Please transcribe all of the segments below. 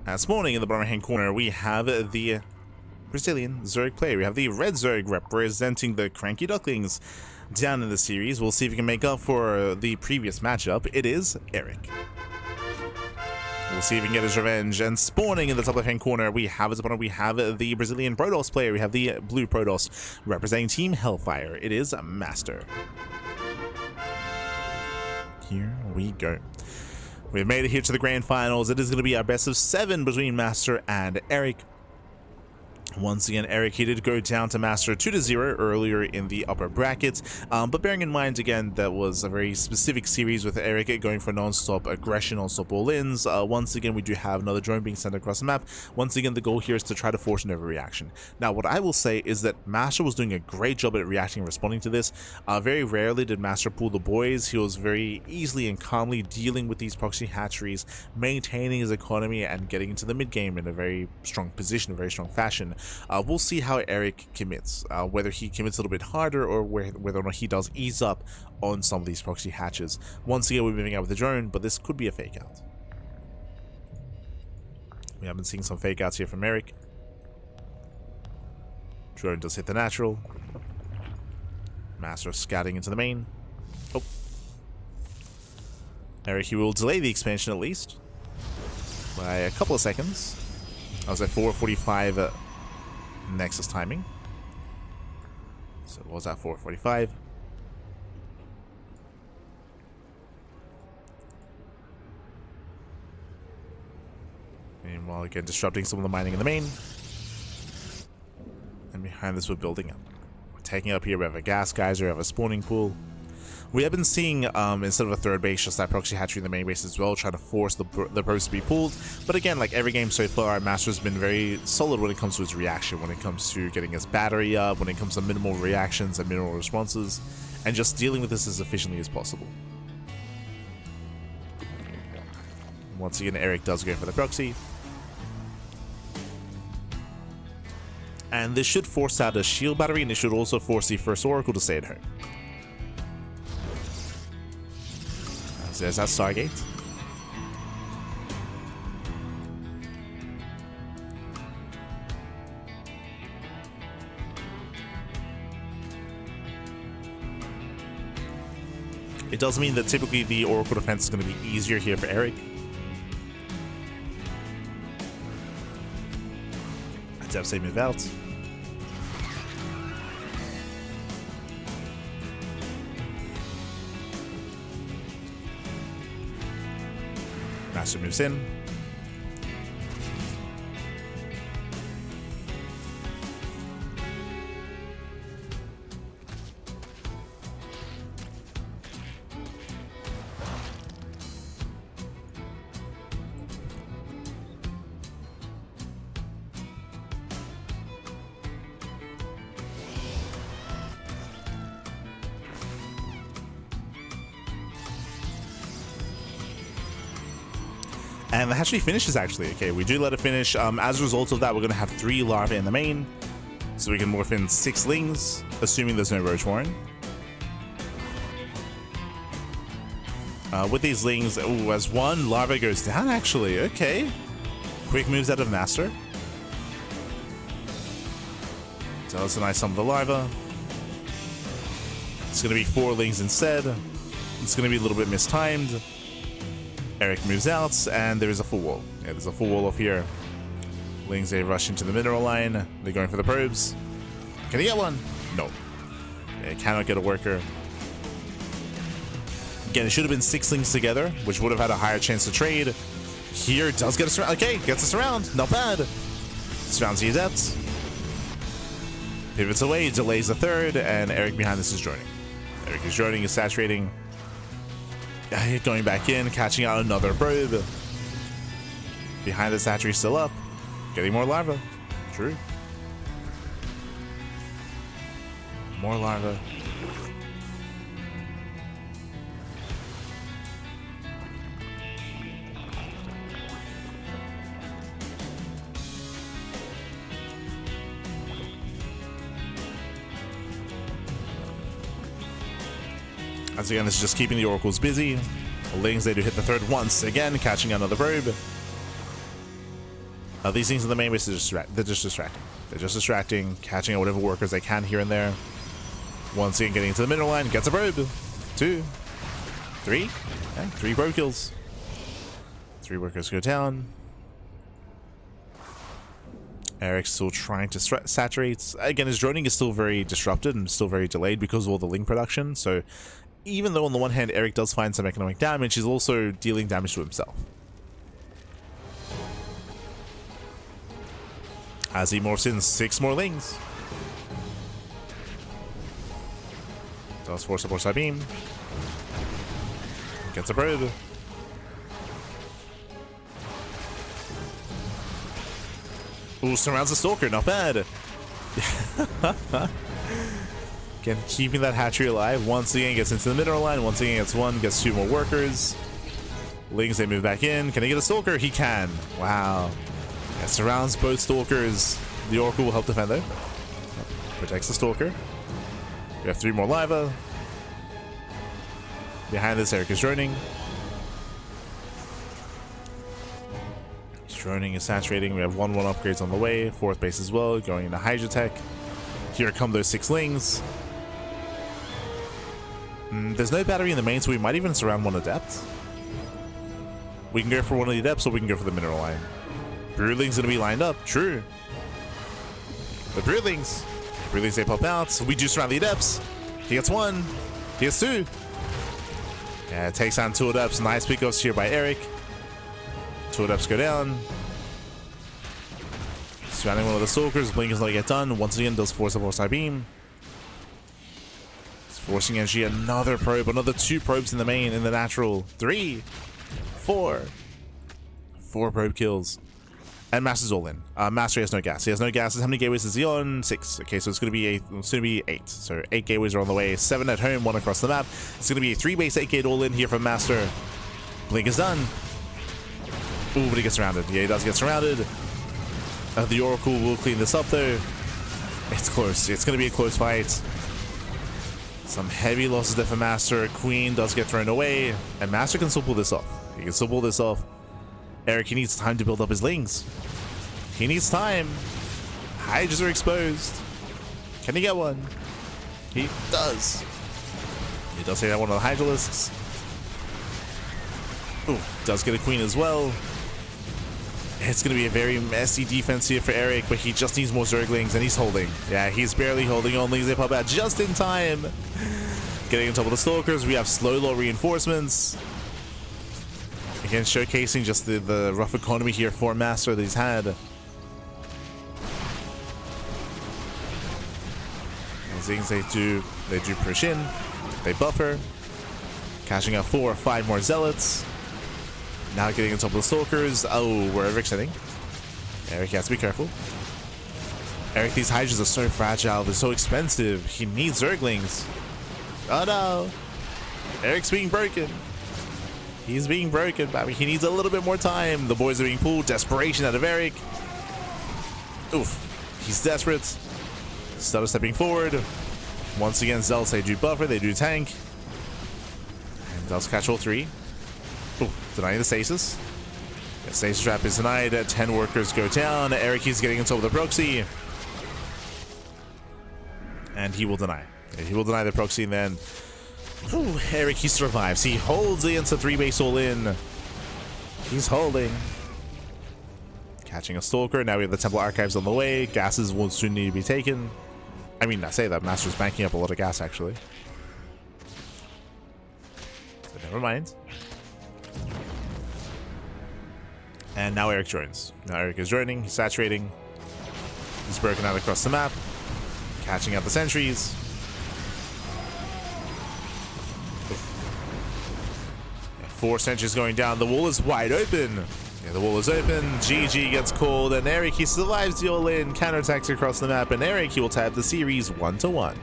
This morning in the bottom hand corner, we have the Brazilian Zerg player. We have the red Zerg representing the CranKy Ducklings down in the series. We'll see if he can make up for the previous matchup. It is Erik. We'll see if he can get his revenge. And spawning in the top left-hand corner, we have his opponent. We have the Brazilian Protoss player. We have the blue Protoss representing Team Hellfire. It is MasTeR. Here we go. We've made it here to the grand finals. It is going to be our best of 7 between MasTeR and Erik. Once again, Erik, he did go down to MasTeR 2-0 earlier in the upper brackets, but bearing in mind, again, that was a very specific series with Erik going for non-stop aggression, non-stop all-ins. Once again, we do have another drone being sent across the map. Once again, the goal here is to try to force an overreaction. Now, what I will say is that MasTeR was doing a great job at reacting and responding to this. Very rarely did MasTeR pull the boys. He was very easily and calmly dealing with these proxy hatcheries, maintaining his economy and getting into the mid-game in a very strong position, a very strong fashion. We'll see how Erik commits, whether he commits a little bit harder or whether or not he does ease up on some of these proxy hatches. Once again, we're moving out with the drone, but this could be a fake out. We have been seeing some fake outs here from Erik. Drone does hit the natural. MasTeR scouting into the main. Oh. Erik, he will delay the expansion at least by a couple of seconds. I was at 4:45 Nexus timing. So it was at 4:45. Meanwhile, again, disrupting some of the mining in the main. And behind this, we're building up. We're taking up here. We have a gas geyser, we have a spawning pool. We have been seeing, instead of a third base, just that proxy hatchery in the main base as well, trying to force the probes to be pulled. But again, like every game so far, MasTeR's been very solid when it comes to his reaction, when it comes to getting his battery up, when it comes to minimal reactions and minimal responses, and just dealing with this as efficiently as possible. Once again, Erik does go for the proxy. And this should force out a shield battery, and it should also force the first Oracle to stay at home. So there's that Stargate. It does mean that typically the Oracle defense is going to be easier here for Erik. ZvP move out. MasTeR moves in. And the hatchery finishes, actually. Okay, we do let it finish. As a result of that, we're going to have 3 larvae in the main. So we can morph in 6 lings, assuming there's no roach warren. With these lings, ooh, as 1 larva goes down, actually. Okay. Quick moves out of MasTeR. Does a nice sum of the larva. It's going to be 4 lings instead. It's going to be a little bit mistimed. Erik moves out, and there is a full wall. Yeah, there's a full wall off here. Lings, they rush into the mineral line. They're going for the probes. Can he get one? No. They cannot get a worker. Again, it should have been 6 lings together, which would have had a higher chance to trade. Here, does get us around. Okay, gets us around. Not bad. Surrounds the adept. Pivots away, delays the third, and Erik behind this is joining. Erik is joining, is saturating. Going back in, catching out another probe. Behind this hatchery still up. Getting more larvae. True. More larvae. Once again, this is just keeping the oracles busy. The lings, they do hit the third once again, catching another probe. These things in the main base, they're just distracting. They're just distracting, catching out whatever workers they can here and there. Once again, getting into the middle line, gets a probe. 2, 3, yeah, 3 probe kills. 3 workers go down. Erik's still trying to saturate. Again, his droning is still very disrupted and still very delayed because of all the link production. So even though on the one hand Erik does find some economic damage, he's also dealing damage to himself. As he morphs in 6 more lings. Does force support side beam. Gets a probe. Ooh, surrounds the Stalker, not bad. Again, keeping that hatchery alive. Once again, gets into the middle line. Once again, gets 1, gets 2 more workers. Lings, they move back in. Can he get a Stalker? He can. Wow. Yeah, surrounds both Stalkers. The Oracle will help defend though. Protects the Stalker. We have 3 more Liva. Behind this, Erik is droning. Droning is saturating. We have 1/1 upgrades on the way. 4th base as well, going into Hydra Tech. Here come those 6 lings. There's no battery in the main, so we might even surround 1 Adept. We can go for 1 of the Adepts, or we can go for the mineral line. Broodling's gonna be lined up. True. The Broodlings. Broodlings, they pop out. We do surround the Adepts. He gets 1. He gets 2. Yeah, it takes on 2 Adepts. Nice pickups here by Erik. 2 Adepts go down. Surrounding 1 of the Stalkers. Blink is not get done. Once again, does force up side beam. It's forcing energy. Another probe. Another 2 probes in the main. In the natural. 3, 4. 4 probe kills. And MasTer's all in. MasTer has no gas. He has no gas. How many gateways is he on? 6. Okay, so it's going to be 8. So 8 gateways are on the way. 7 at home. 1 across the map. It's going to be a 3 base 8 gate all in here from MasTer. Blink is done. Ooh, but he gets surrounded. Yeah, he does get surrounded. The Oracle will clean this up, though. It's close. It's going to be a close fight. Some heavy losses there for MasTer. Queen does get thrown away. And MasTer can still pull this off. He can still pull this off. Erik, he needs time to build up his lings. He needs time. Hydras are exposed. Can he get 1? He does. He does take out 1 of the Hydralisks. Ooh, does get a Queen as well. It's going to be a very messy defense here for Erik, but he just needs more Zerglings, and he's holding. Yeah, he's barely holding on. Lings, they pop out just in time. Getting on top of the Stalkers, we have slow low reinforcements. Again, showcasing just the rough economy here for MasTer that he's had. Things they do push in, they buffer, catching up 4 or 5 more Zealots. Now getting on top of the Stalkers. Oh, where Erik's heading. Erik has to be careful. Erik, these Hydras are so fragile. They're so expensive. He needs Zerglings. Oh no. Erik's being broken. He's being broken, but he needs a little bit more time. The boys are being pulled. Desperation out of Erik. Oof. He's desperate. Stutter stepping forward. Once again, Zealots, they do buffer. They do tank. And does catch all 3. Ooh, denying the stasis. Yeah, stasis trap is denied. 10 workers go down. Erik is getting on top of the proxy. And he will deny. Yeah, he will deny the proxy, and then ooh, Erik, he survives. He holds against a 3 base all in. He's holding. Catching a Stalker. Now we have the Temple Archives on the way. Gases will soon need to be taken. I mean, I say that. MasTer's banking up a lot of gas, actually. So never mind. And now Erik joins. Now Erik is joining. He's saturating. He's broken out across the map. Catching out the sentries. Yeah, 4 sentries going down. The wall is wide open. Yeah, the wall is open. GG gets called. And Erik, he survives the all-in. Counterattacks across the map. And Erik, he will tie the series 1-1.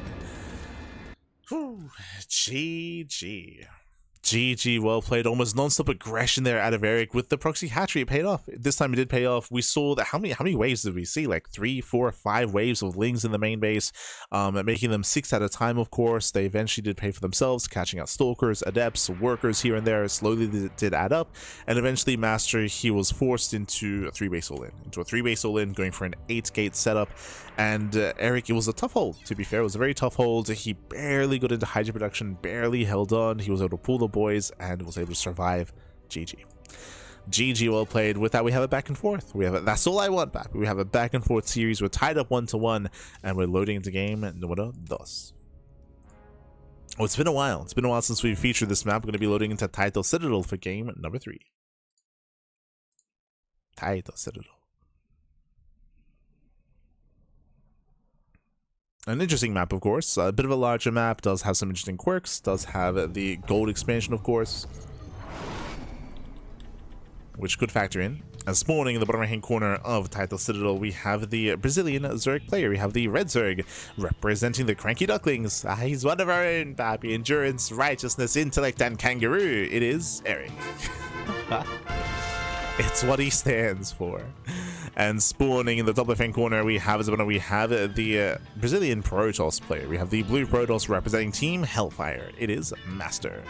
Whew. GG. GG, well played. Almost non-stop aggression there out of Erik with the proxy hatchery. It paid off. This time it did pay off. We saw that how many waves did we see? Like 3, 4, 5 waves of Lings in the main base, making them 6 at a time, of course. They eventually did pay for themselves, catching out Stalkers, Adepts, Workers here and there. Slowly did add up, and eventually MasTeR, he was forced into a 3-base all-in, going for an 8-gate setup. And Erik, it was a tough hold, to be fair. It was a very tough hold. He barely got into Hydra production, barely held on. He was able to pull the boys and was able to survive. GG, well played. With that, we have a back and forth. That's all I want back. We have a back and forth series. We're tied up 1-1, and we're loading into game número 2. Oh, it's been a while. It's been a while since we've featured this map. We're going to be loading into Title Citadel for game number 3. Title Citadel. An interesting map, of course. A bit of a larger map, does have some interesting quirks, does have the gold expansion, of course, which could factor in. And spawning in the bottom right-hand corner of Title Citadel, we have the Brazilian Zerg player. We have the Red Zerg, representing the CranKy Ducklings. He's one of our own, Pappy. Endurance, righteousness, intellect, and kangaroo. It is Erik. It's what he stands for. And spawning in the top left-hand corner, we have the Brazilian Protoss player. We have the blue Protoss representing Team Hellfire. It is MasTeR.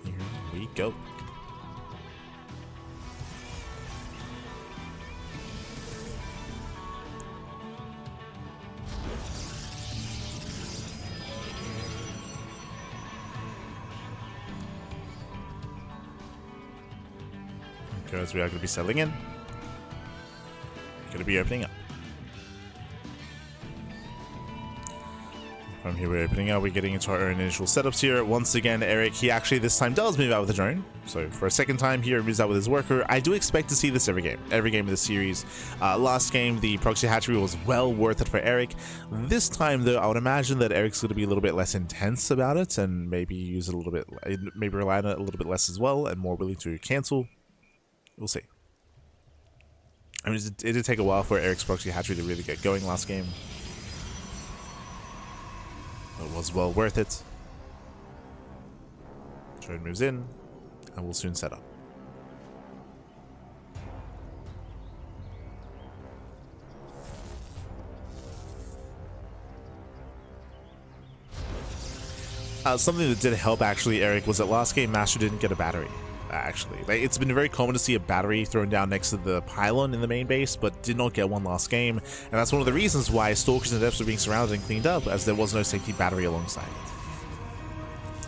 Here we go. Because we are going to be settling in. We're going to be opening up. From here we're opening up, we're getting into our own initial setups here. Once again, Erik, he actually this time does move out with the drone. So for a second time here, he moves out with his worker. I do expect to see this every game of the series. Last game, the proxy hatchery was well worth it for Erik. This time though, I would imagine that Erik's going to be a little bit less intense about it, and maybe use it a little bit, maybe rely on it a little bit less as well, and more willing to cancel. We'll see. I mean, it did take a while for Erik's proxy hatchery to really get going last game. It was well worth it. Drone moves in, and we'll soon set up. Something that did help, actually, Erik, was that last game MasTeR didn't get a battery. Actually, like, it's been very common to see a battery thrown down next to the pylon in the main base, but did not get one last game, and that's one of the reasons why Stalkers and Adepts were being surrounded and cleaned up, as there was no safety battery alongside it.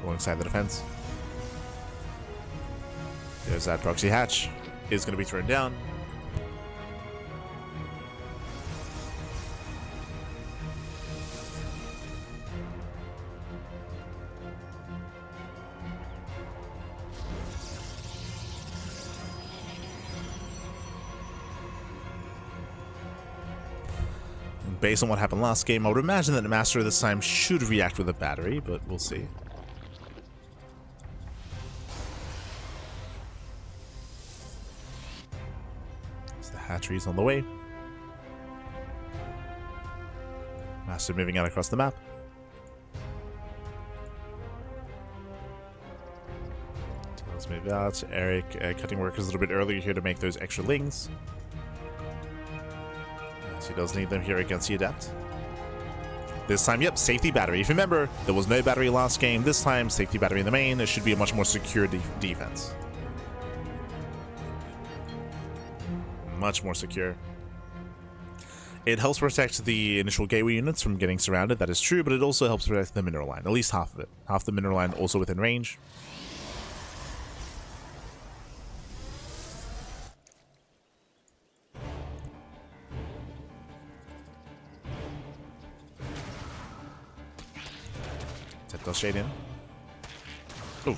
Alongside the defense. There's that proxy hatch. Is going to be thrown down. Based on what happened last game, I would imagine that MasTeR this time should react with a battery, but we'll see. So the hatchery's on the way. MasTeR moving out across the map. So let's move out. Erik cutting workers a little bit earlier here to make those extra Lings. He does need them here against the Adept. This time, yep, safety battery. If you remember, there was no battery last game. This time, safety battery in the main. It should be a much more secure defense. Much more secure. It helps protect the initial gateway units from getting surrounded, that is true, but it also helps protect the mineral line, at least half of it. Half the mineral line also within range. Shade in. Oh,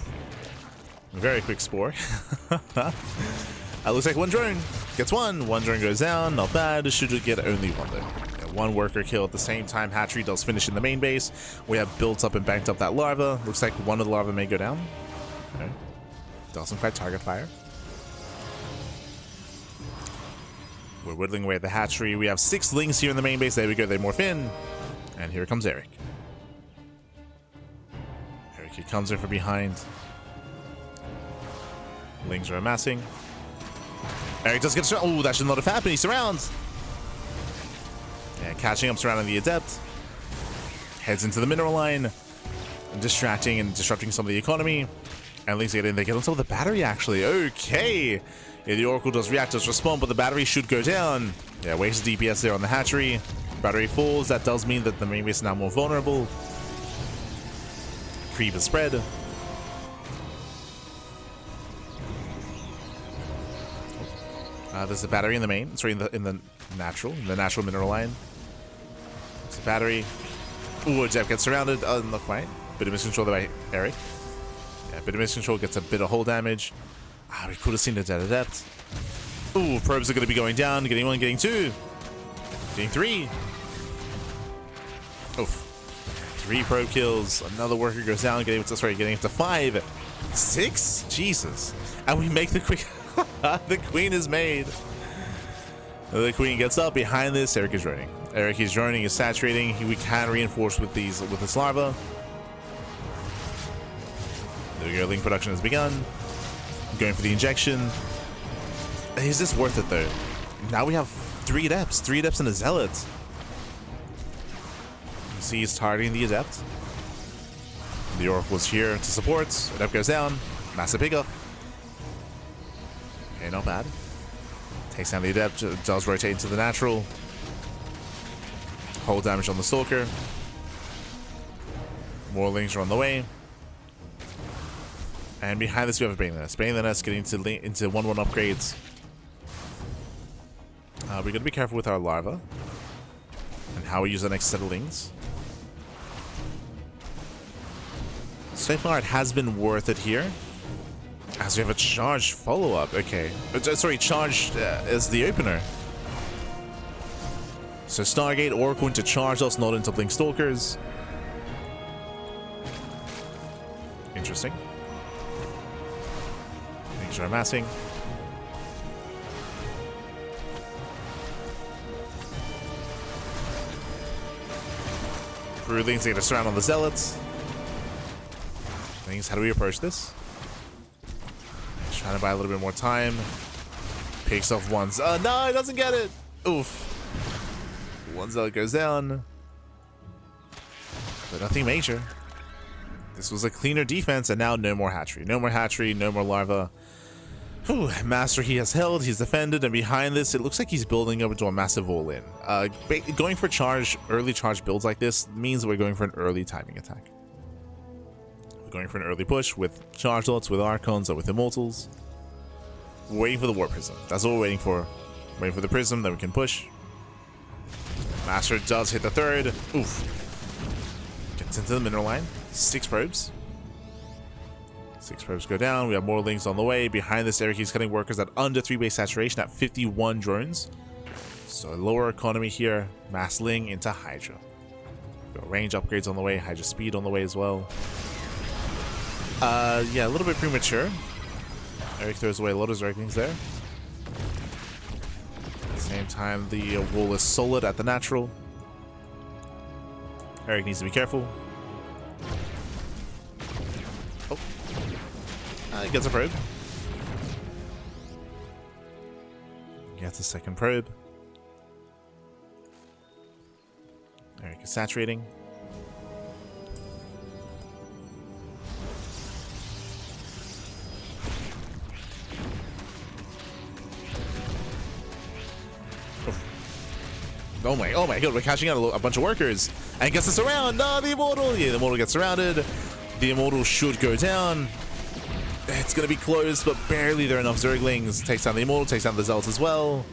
very quick spore. Looks like one drone gets one drone goes down, not bad. Should get only one though. Yeah, one worker kill at the same time. Hatchery does finish in the main base. We have built up and banked up that larva. Looks like one of the larvae may go down. Okay. Doesn't quite target fire. We're whittling away at the hatchery. We have 6 Lings here in the main base. There we go, they morph in. And here comes Erik. Erik, he comes in from behind. Lings are amassing. Erik does get surrounded. Oh, that should not have happened. He surrounds. Yeah, catching up, surrounding the Adept. Heads into the mineral line. Distracting and disrupting some of the economy. And Lings get in. They get on top of the battery, actually. Okay. Yeah, the Oracle does react, does respond, but the battery should go down. Yeah, wasted DPS there on the hatchery. Battery falls. That does mean that the main base is now more vulnerable. Creep is spread. There's a battery in the main. Sorry, in the natural mineral line. There's a battery. Ooh, Jeff gets surrounded. Not quite. Bit of miscontrol there by Erik. Yeah, bit of miscontrol, gets a bit of hull damage. We could have seen the dead Adept. Ooh, probes are going to be going down. Getting one, getting two. Getting three. Oof. 3 probe kills. Another worker goes down. Getting up to 5. 6? Jesus. And we make the queen. The queen is made. The queen gets up. Behind this, Erik is droning. Erik is droning, is saturating. We can reinforce with this larva. There we go. Link production has begun. Going for the injection. Is this worth it though? Now we have 3 adepts and a zealot. You see he's targeting the adept. The Oracle's here to support. Adept goes down. Massive pickup. Okay, not bad. Takes down the adept. Does rotate into the natural. Hull damage on the stalker. More lings are on the way. And behind this we have a Bane the Nest. Bane the Nest getting into 1-1 upgrades. We're going to be careful with our larva. And how we use the next set of lings. So far it has been worth it here. As we have a charged follow-up. Okay. Sorry, charged as the opener. So Stargate, Oracle into charge us, not into Blink Stalkers. Interesting. Things are amassing. Broodlings get a surround on the Zealots. Things, how do we approach this? Just trying to buy a little bit more time. Picks off one. No, he doesn't get it. Oof. One Zealot goes down. But nothing major. This was a cleaner defense, and now no more hatchery. No more hatchery, no more larva. Whew, MasTeR he has held, he's defended, and behind this, it looks like he's building up into a massive all-in. Going for early charge builds like this means we're going for an early timing attack. We're going for an early push with charge lots, with Archons, or with Immortals. We're waiting for the War Prism. That's all we're waiting for. Waiting for the Prism, then we can push. MasTeR does hit the third. Oof. Gets into the mineral line. 6 probes. 6 probes go down. We have more lings on the way. Behind this, Erik is cutting workers at under 3 base saturation at 51 drones. So lower economy here. Mass ling into Hydra. Got range upgrades on the way. Hydra speed on the way as well. Yeah, a little bit premature. Erik throws away a lot of Zerglings there. At the same time, the wall is solid at the natural. Erik needs to be careful. Oh. He gets a probe. Gets a second probe. Erik is saturating. Oh my god, we're catching out a bunch of workers. And gets us around. No, the Immortal. Yeah, the Immortal gets surrounded. The Immortal should go down. It's going to be close, but barely. There are enough Zerglings. Takes down the Immortal, takes down the Zealot as well.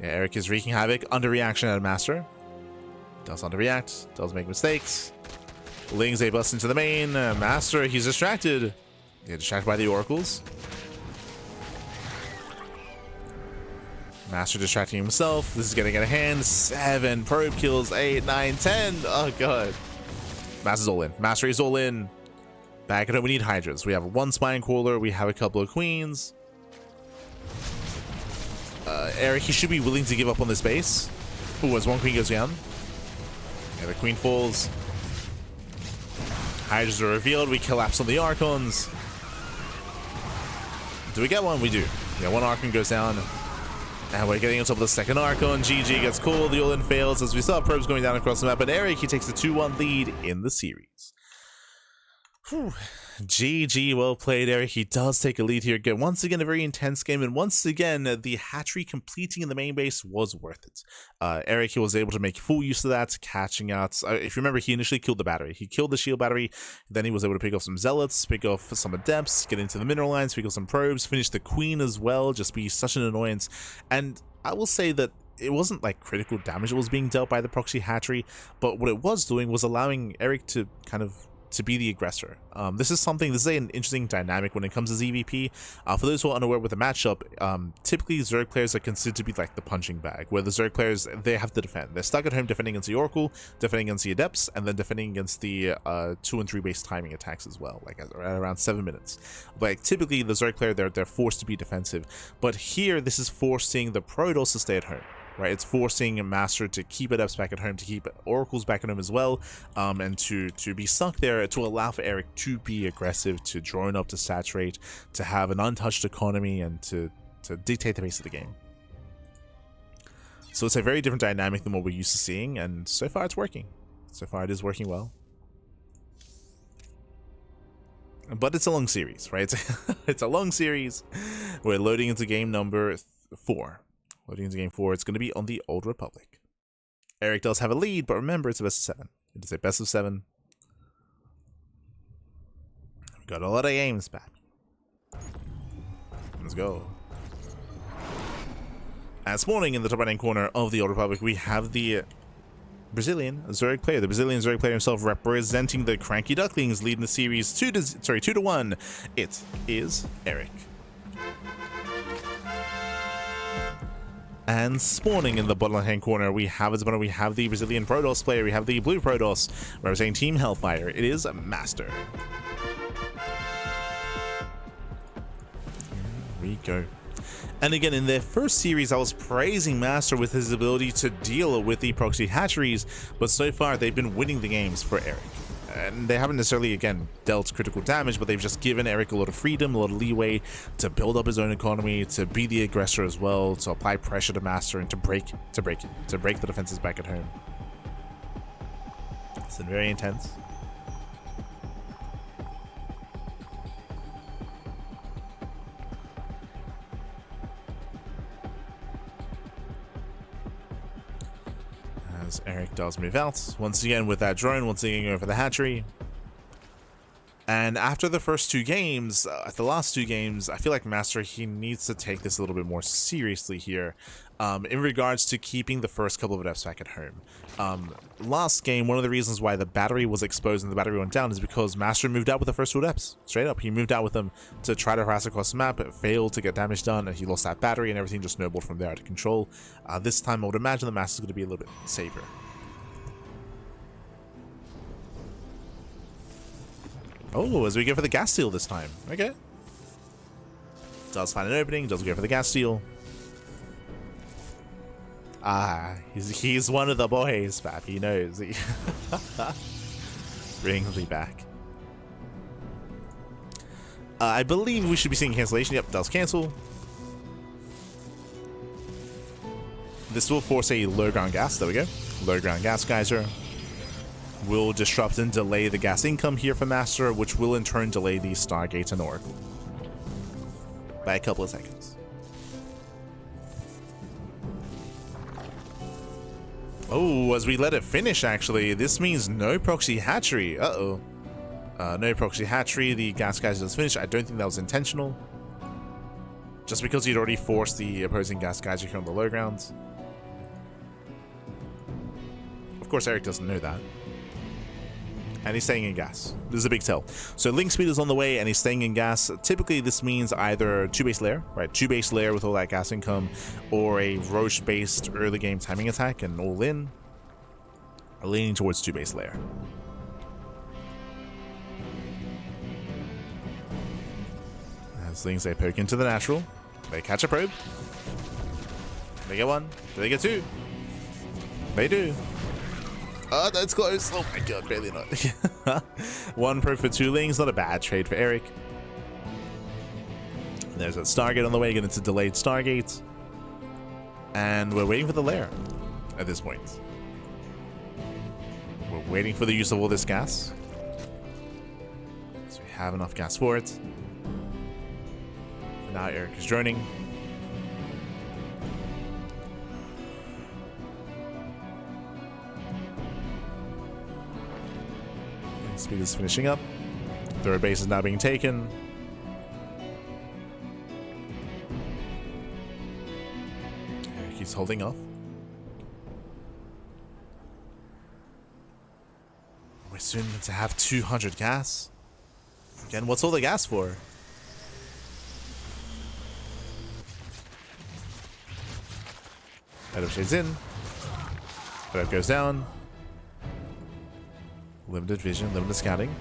Yeah, Erik is wreaking havoc. Underreaction at MasTeR. Does underreact. Does make mistakes. Lings, they bust into the main. MasTeR, he's distracted. Yeah, distracted by the Oracles. MasTeR distracting himself. This is getting out of hand. 7 probe kills. 8, 9, 10. Oh god. MasTER's all in. MasTER is all in. Back it up. We need Hydras. We have 1 Spine Crawler. We have a couple of Queens. Erik, he should be willing to give up on this base. Ooh, as 1 Queen goes down. Yeah, Yeah, the queen falls. Hydras are revealed. We collapse on the Archons. Do we get one? We do. Yeah, one Archon goes down. And we're getting on top of the second Archon. GG gets called. The all-in fails as we saw probes going down across the map. But Erik, he takes the 2-1 lead in the series. Whew. GG, well played, Erik. He does take a lead here. Again, once again, a very intense game, and once again, the hatchery completing in the main base was worth it. Erik, he was able to make full use of that, catching out. If you remember, he initially killed the battery. He killed the shield battery, then he was able to pick off some zealots, pick off some adepts, get into the mineral lines, pick off some probes, finish the queen as well, just be such an annoyance. And I will say that it wasn't like critical damage that was being dealt by the proxy hatchery, but what it was doing was allowing Erik to kind of to be the aggressor. This is an interesting dynamic when it comes to ZvP. For those who are unaware with the matchup, typically Zerg players are considered to be like the punching bag, where the Zerg players, they have to defend. They're stuck at home defending against the Oracle, defending against the Adepts, and then defending against the 2 and 3 base timing attacks as well, like at around 7 minutes. But typically the Zerg player, they're forced to be defensive. But here, this is forcing the Protoss to stay at home. Right, it's forcing MasTeR to keep Adepts back at home, to keep Oracles back at home as well, and to be stuck there, to allow for Erik to be aggressive, to drone up, to saturate, to have an untouched economy, and to dictate the pace of the game. So it's a very different dynamic than what we're used to seeing, and so far it's working. So far it is working well. But it's a long series, right? It's a long series. We're loading into game number 4. Loading into game 4, it's going to be on the Old Republic. Erik does have a lead, but remember, it's a best of 7. It is a best of 7. We've got a lot of games back. Let's go. And spawning in the top right-hand corner of the Old Republic, we have the Brazilian Zerg player, the Brazilian Zerg player himself, representing the CranKy Ducklings, leading the series 2-1. It is Erik. And spawning in the bottom left-hand corner, we have the Brazilian Protoss player, we have the blue Protoss, representing Team Hellfire. It is MasTeR. Here we go. And again, in their first series, I was praising MasTeR with his ability to deal with the proxy hatcheries, but so far they've been winning the games for Erik. And they haven't necessarily, again, dealt critical damage, but they've just given Erik a lot of freedom, a lot of leeway to build up his own economy, to be the aggressor as well, to apply pressure to MasTeR, and to break the defenses back at home. It's been very intense. As Erik does move out, once again with that drone, once again going for the hatchery. And after the first 2 games, the last 2 games, I feel like MasTeR, he needs to take this a little bit more seriously here, in regards to keeping the first couple of Adepts back at home. Last game, one of the reasons why the battery was exposed and the battery went down is because MasTeR moved out with the first 2 Adepts. Straight up, he moved out with them to try to harass across the map, failed to get damage done, and he lost that battery, and everything just snowballed from there out of control. This time, I would imagine the MasTer's going to be a little bit safer. Oh, as we go for the gas steal this time. Okay. Does find an opening, does go for the gas steal. Ah, he's one of the boys, Fab. He knows. He brings me back. I believe we should be seeing cancellation. Yep, does cancel. This will force a low ground gas. There we go. Low ground gas geyser. Will disrupt and delay the gas income here for MasTeR, which will in turn delay the Stargate and Oracle by a couple of seconds. Oh, as we let it finish, actually, this means no proxy hatchery. Uh-oh. No proxy hatchery. The gas geyser does finish. I don't think that was intentional. Just because he'd already forced the opposing gas geyser here on the low grounds. Of course, Erik doesn't know that. And he's staying in gas. This is a big tell. So link speed is on the way and he's staying in gas. Typically this means either 2 base layer, right? 2 base layer with all that gas income, or a Roche based early game timing attack and all in. Leaning towards 2 base layer. As things, they poke into the natural. They catch a probe. They get 1. Do they get 2? They do. Oh, that's close. Oh my god, barely not. One pro for two lings. Not a bad trade for Erik. There's a Stargate on the way. Getting into delayed Stargate. And we're waiting for the lair at this point. We're waiting for the use of all this gas. So we have enough gas for it. And now Erik is droning. Speed is finishing up. Third base is now being taken. He's holding off. We're soon to have 200 gas. Again, what's all the gas for? Head of Shades in. Head goes down. Limited vision, limited scouting.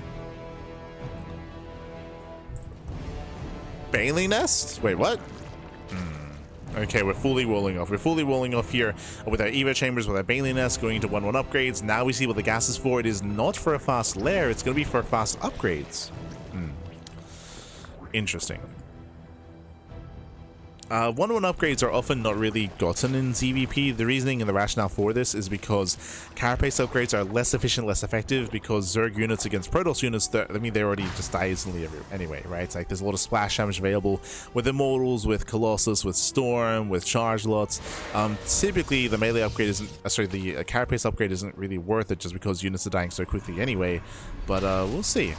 Bailey Nest? Wait, what? Okay, we're fully rolling off. We're fully rolling off here with our Evo Chambers, with our Bailey Nest, going into 1-1 upgrades. Now we see what the gas is for. It is not for a fast lair. It's going to be for fast upgrades. Interesting. 1-1 upgrades are often not really gotten in ZvP. The reasoning and the rationale for this is because carapace upgrades are less efficient, less effective, because Zerg units against Protoss units, I mean, they already just die instantly anyway, right? It's like there's a lot of splash damage available with Immortals, with Colossus, with Storm, with Charge Lots. Typically, the melee upgrade isn't, the carapace upgrade isn't really worth it just because units are dying so quickly anyway. But we'll see.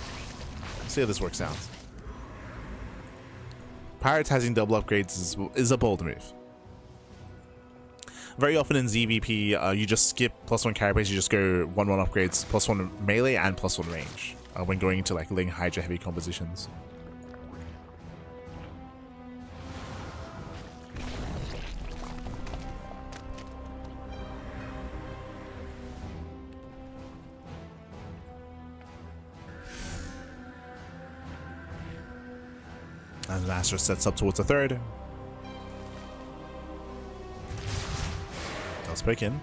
We'll see how this works out. Prioritizing double upgrades is a bold move. Very often in ZvP, you just skip +1 carapace, you just go 1-1 upgrades, +1 melee and +1 range when going into like Ling Hydra heavy compositions. And MasTeR sets up towards the third. Does break in.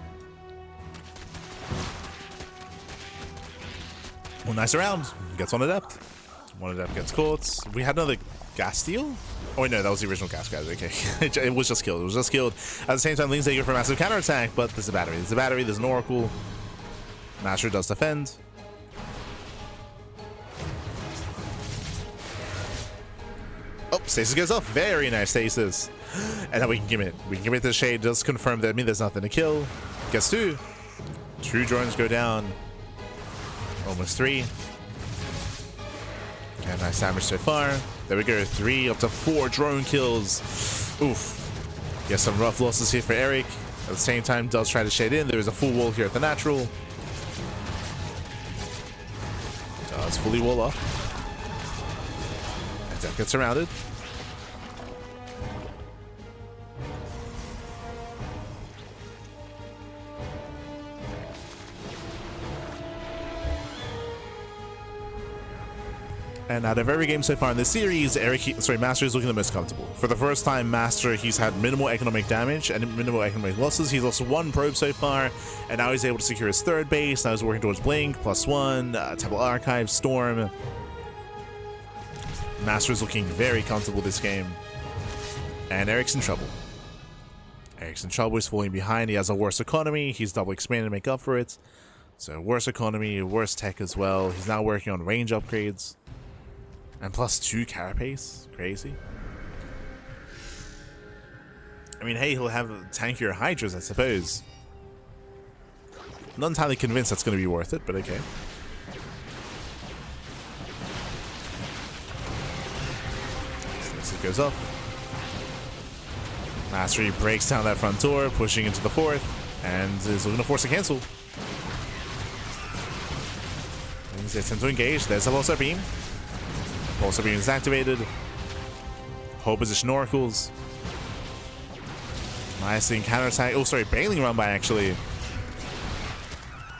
Well, nice round. Gets one adept. One adept gets caught. We had another gas steal? Oh, wait, no, that was the original gas, guys. Okay. It was just killed. It was just killed. At the same time, Ling's taking for a massive counterattack, but there's a battery. There's a battery. There's an Oracle. MasTeR does defend. Oh, stasis goes off. Very nice stasis. And now we can commit. We can commit to the Shade. Does confirm that there's nothing to kill. Gets 2. 2 drones go down. Almost 3. Okay, nice damage so far. There we go. 3 up to 4 drone kills. Oof. Get some rough losses here for Erik. At the same time, does try to shade in. There is a full wall here at the natural. Does fully wall off. And that gets surrounded. And out of every game so far in this series, MasTeR is looking the most comfortable. For the first time, MasTeR, he's had minimal economic damage and minimal economic losses. He's lost 1 probe so far, and now he's able to secure his 3rd base. Now he's working towards Blink, +1, Temple Archive, Storm. MasTeR is looking very comfortable this game. And Erik's in trouble. Erik's in trouble. He's falling behind. He has a worse economy. He's double expanded to make up for it. So worse economy, worse tech as well. He's now working on range upgrades. And +2 carapace? Crazy. I mean, hey, he'll have tankier Hydras, I suppose. Not entirely convinced that's going to be worth it, but okay. So it goes up. MasTeR breaks down that front door, pushing into the 4th, and is looking to force a cancel. They attempt to engage. There's a Pulsar Beam. Pulsar Beam is activated. Hold position Oracles. Nice thing, counterattack. Oh, sorry, Bailing Run by actually.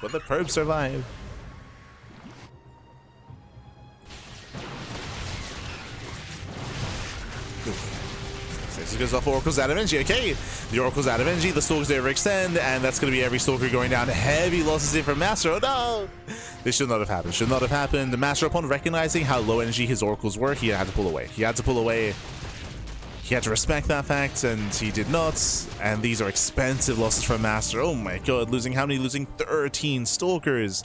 But the probes survive. This goes off Oracle's out of energy. Okay, the Oracle's out of energy. The Stalkers overextend, and that's going to be every Stalker going down. Heavy losses here from MasTeR. Oh no! This should not have happened. Should not have happened. MasTeR, upon recognizing how low energy his Oracles were, he had to pull away. He had to pull away. He had to respect that fact, and he did not. And these are expensive losses from MasTeR. Oh my god, losing how many? Losing 13 Stalkers.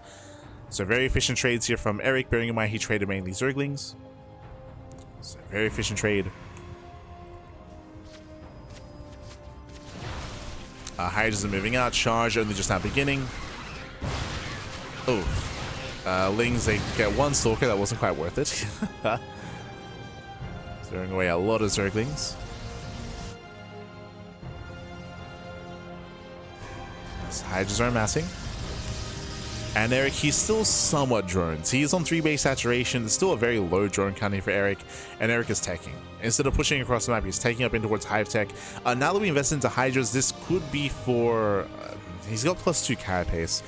So very efficient trades here from Erik, bearing in mind he traded mainly Zerglings. So very efficient trade. Hydras are moving out. Charge only just now beginning. Oh. Lings, they get one Stalker. That wasn't quite worth it. Throwing away a lot of Zerglings. So Hydras are amassing. And Erik, he's still somewhat drones. He's on 3 base saturation. It's still a very low drone counting for Erik. And Erik is teching. Instead of pushing across the map, he's taking up in towards Hive Tech. Now that we invest into Hydras, this could be for... he's got +2 carapace.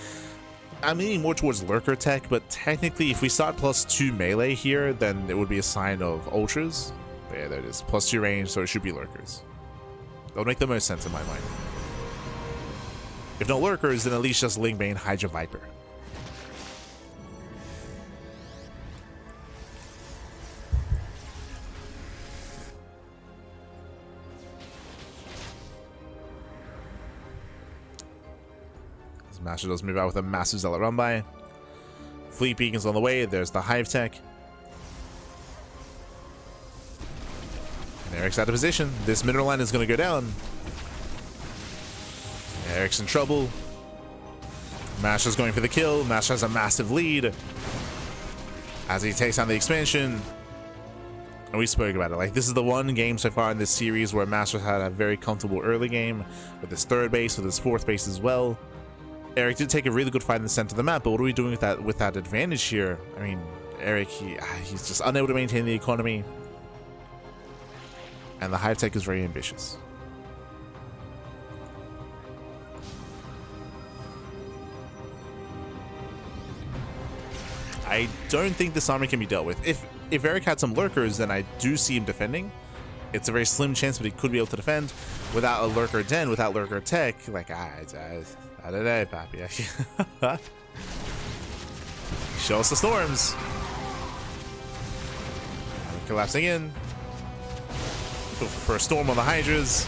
I'm leaning more towards Lurker Tech, but technically, if we start +2 melee here, then it would be a sign of Ultras. But yeah, there it is. +2 range, so it should be Lurkers. That would make the most sense in my mind. If not Lurkers, then at least just Lingbane, Hydra, Viper. MasTeR does move out with a massive Zealot run by. Fleet Beacon's on the way. There's the Hive Tech. And Erik's out of position. This mineral line is going to go down. Erik's in trouble. MasTeR's going for the kill. MasTeR has a massive lead as he takes down the expansion. And we spoke about it. Like, this is the one game so far in this series where MasTeR had a very comfortable early game with his 3rd base, with his 4th base as well. Erik did take a really good fight in the center of the map, but what are we doing with that advantage here? I mean, Erik, he's just unable to maintain the economy. And the Hive Tech is very ambitious. I don't think this army can be dealt with. If Erik had some Lurkers, then I do see him defending. It's a very slim chance, but he could be able to defend. Without a Lurker Den, without Lurker Tech, like, I don't know, papi. Show us the storms. Collapsing in. Go for a storm on the Hydras.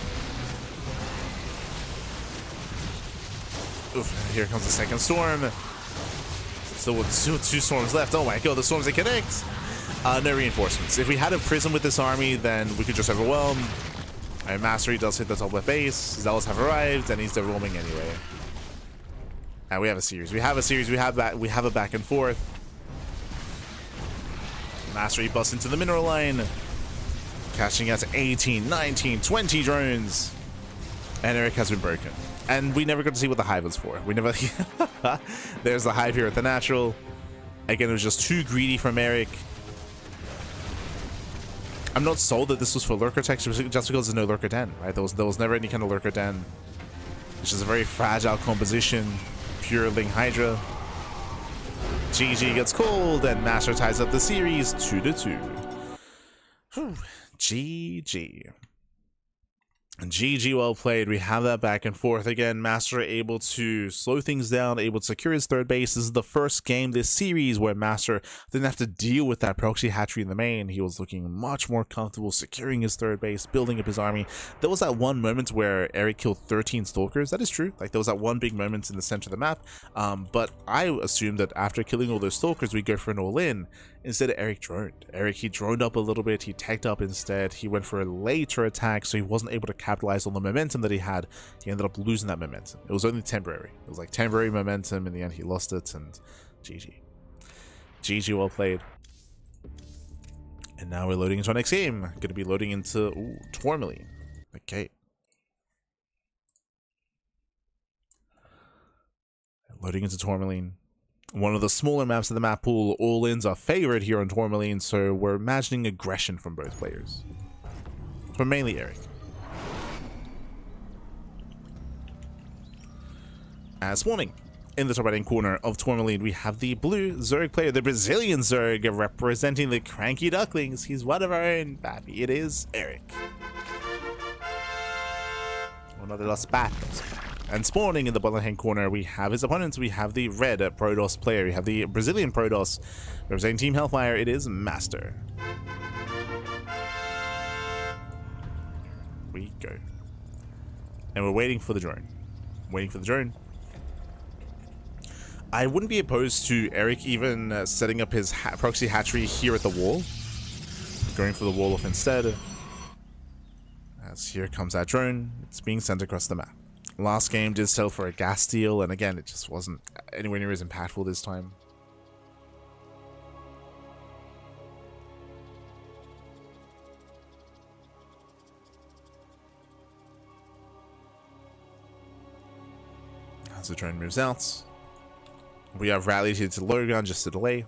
Oof, here comes the second storm. Still with two storms left. Oh my god, the storms, they connect. No reinforcements. If we had a Prism with this army, then we could just overwhelm. And MasTeR does hit the top left base. Zealots have arrived, and he's overwhelming anyway. And we have a series. We have a back and forth. MasTeR busts into the mineral line, catching out to 18, 19, 20 drones. And Erik has been broken. And we never got to see what the Hive was for. We never. There's the Hive here at the natural. Again, it was just too greedy from Erik. I'm not sold that this was for Lurker Tech just because there's no Lurker Den, right? There was never any kind of Lurker Den. It's just a very fragile composition. Pure Ling Hydra. GG gets called, and MasTeR ties up the series 2-2. GG. GG, well played. We have that back and forth again. MasTeR able to slow things down, able to secure his 3rd base. This is the first game this series where MasTeR didn't have to deal with that proxy hatchery in the main. He was looking much more comfortable securing his 3rd base, building up his army. There was that one moment where Erik killed 13 Stalkers. That is true. Like, there was that one big moment in the center of the map. But I assumed that after killing all those Stalkers, we'd go for an all-in. Instead, Erik droned. He droned up a little bit. He teched up instead. He went for a later attack, so he wasn't able to capitalize on the momentum that he had. He ended up losing that momentum. It was only temporary. It was like temporary momentum. In the end, he lost it, and GG. GG, well played. And now we're loading into our next game. Going to be loading into Tourmaline. Okay. Loading into Tourmaline. One of the smaller maps of the map pool. All-ins are favored here on Tourmaline, so we're imagining aggression from both players. But mainly Erik. As warning, in the top right-hand corner of Tourmaline, we have the blue Zerg player, the Brazilian Zerg, representing the CranKy Ducklings. He's one of our own, baby. It is Erik. Uno de los patos. And spawning in the bottom hand corner, we have his opponents. We have the red Protoss player. We have the Brazilian Protoss representing Team Hellfire. It is MasTeR. We go. And we're waiting for the drone. Waiting for the drone. I wouldn't be opposed to Erik even setting up his proxy hatchery here at the wall. Going for the wall off instead. As here comes that drone. It's being sent across the map. Last game did sell for a gas steal, and again, it just wasn't anywhere near as impactful this time. As the drone moves out, we have rallied here to the low gun just to delay.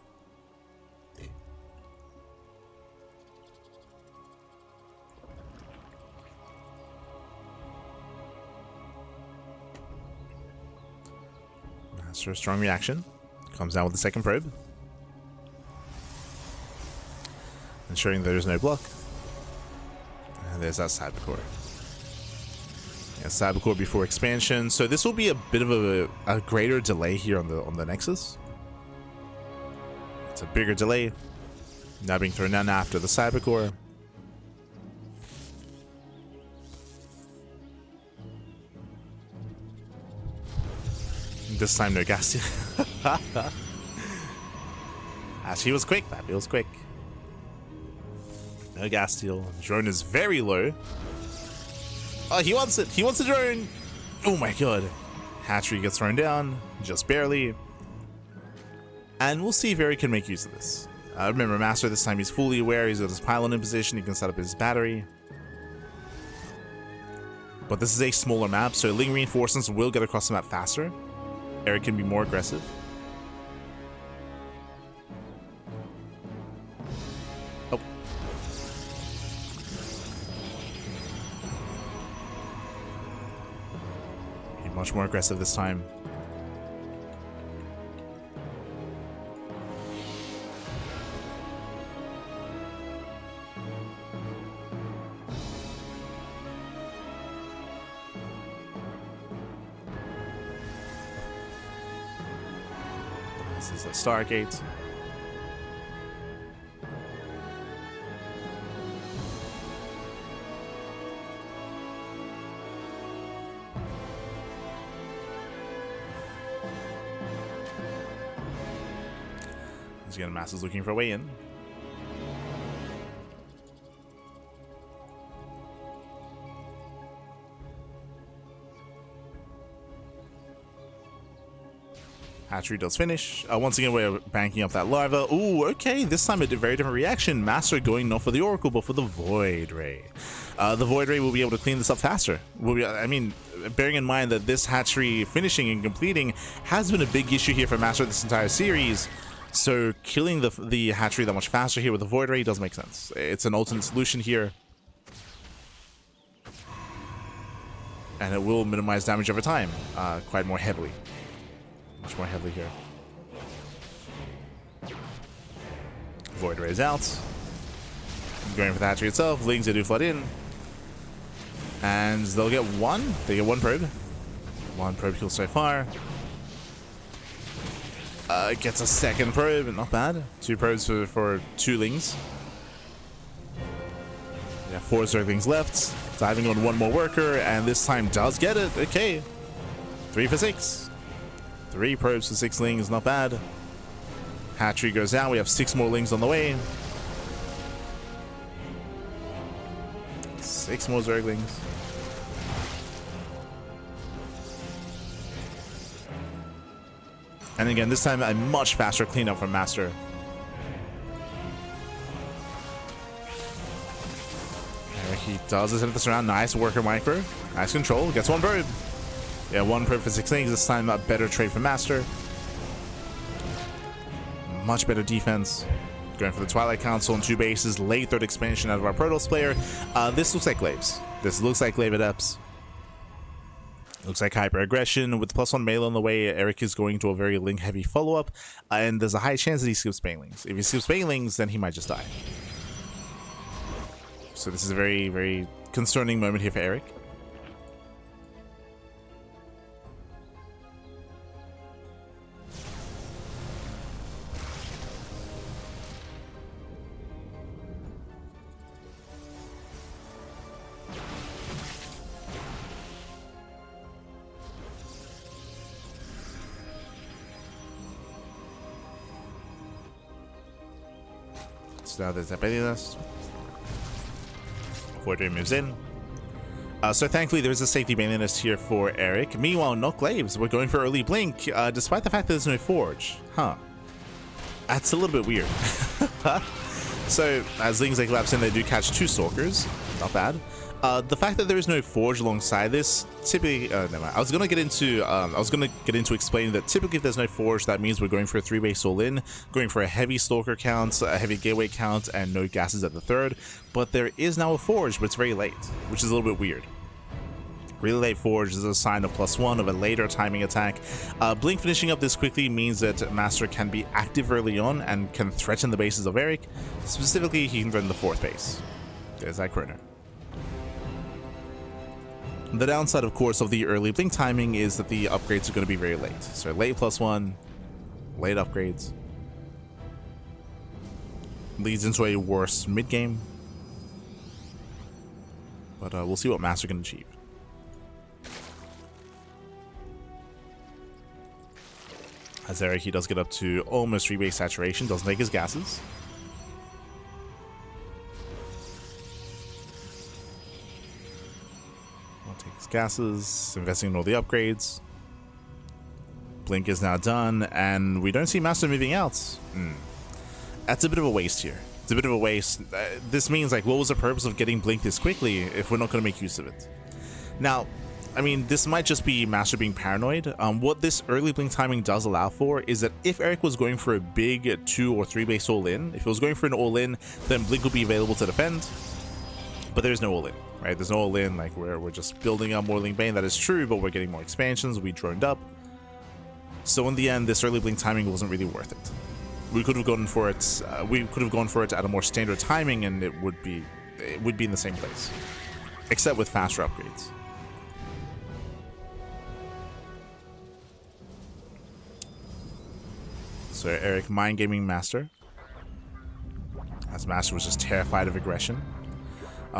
So a strong reaction. Comes down with the second probe. Ensuring there is no block. And there's that cybercore. Yeah, cybercore before expansion. So this will be a bit of a greater delay here on the Nexus. It's a bigger delay. Now being thrown down after the cybercore. This time no gas steal. As he was quick, that feels quick. No gas steal. Drone is very low. Oh, he wants it. He wants the drone. Oh my god. Hatchery gets thrown down, just barely. And we'll see if Erik can make use of this. Remember, MasTeR this time he's fully aware. He's got his pylon in position. He can set up his battery. But this is a smaller map, so link reinforcements will get across the map faster. Erik can be more aggressive. Oh. Be much more aggressive this time. This is a Stargate. Again, MasTeR's looking for a way in. Hatchery does finish. Once again, we're banking up that larva. Ooh, okay. This time a very different reaction. MasTeR going not for the Oracle, but for the Void Ray. The Void Ray will be able to clean this up faster. I mean, bearing in mind that this hatchery finishing and completing has been a big issue here for MasTeR this entire series. So killing the hatchery that much faster here with the Void Ray does make sense. It's an alternate solution here. And it will minimize damage over time quite more heavily. Much more heavily here. Void Ray is out. Going for the hatchery itself. Lings, they do flood in. And they'll get one. They get one probe. One probe kill so far. Gets a second probe. Not bad. Two probes for two Lings. Yeah, 4 Zerglings left. Diving on one more worker. And this time does get it. Okay. 3 for 6. 3 probes for 6 Lings, not bad. Hatchery goes out, we have 6 more Lings on the way. 6 more Zerglings. And again, this time a much faster cleanup from MasTeR. He does this this round. Nice worker micro. Nice control. Gets one probe. Yeah, 1 probe for 6 Lings. This time a better trade for MasTeR. Much better defense. Going for the Twilight Council on 2 bases. Late 3rd expansion out of our Protoss player. This looks like Glaives. This looks like Glaive Adepts. Looks like Hyper Aggression. With +1 melee on the way, Erik is going to a very Ling heavy follow-up. And there's a high chance that he skips Banelings. If he skips Banelings, then he might just die. So this is a very, very concerning moment here for Erik. So now there's that belly nest. Forgery moves in. So thankfully there's a safety belly nest here for Erik. Meanwhile, no Glaives. We're going for early blink, despite the fact that there's no forge. Huh. That's a little bit weird. So as Lings like laps in, they do catch 2 stalkers. Not bad. The fact that there is no forge alongside this, typically, never mind. I was gonna get into explaining that typically if there's no forge, that means we're going for a 3-base all-in, going for a heavy stalker count, a heavy gateway count, and no gases at the 3rd. But there is now a forge, but it's very late, which is a little bit weird. Really late forge is a sign of +1 of a later timing attack. Blink finishing up this quickly means that MasTeR can be active early on and can threaten the bases of Erik. Specifically, he can threaten the 4th base. There's that chrono. The downside, of course, of the early blink timing is that the upgrades are going to be very late. So late +1, late upgrades. Leads into a worse mid-game. But we'll see what MasTeR can achieve. As Erik, he does get up to almost 3-base saturation, doesn't take his gases. Gases, investing in all the upgrades. Blink is now done, and we don't see MasTeR moving out. That's a bit of a waste here. It's a bit of a waste. This means, like, what was the purpose of getting Blink this quickly if we're not going to make use of it? Now, I mean, this might just be MasTeR being paranoid. What this early Blink timing does allow for is that if Erik was going for a big 2 or 3-base all-in, if he was going for an all-in, then Blink would be available to defend. But there's no all-in, right? There's no all-in, like we're just building up more Link Bane. That is true, but we're getting more expansions. We droned up. So in the end, this early Blink timing wasn't really worth it. We could have gone for it. We could have gone for it at a more standard timing, and it would be in the same place, except with faster upgrades. So Erik mind gaming MasTeR, as MasTeR was just terrified of aggression.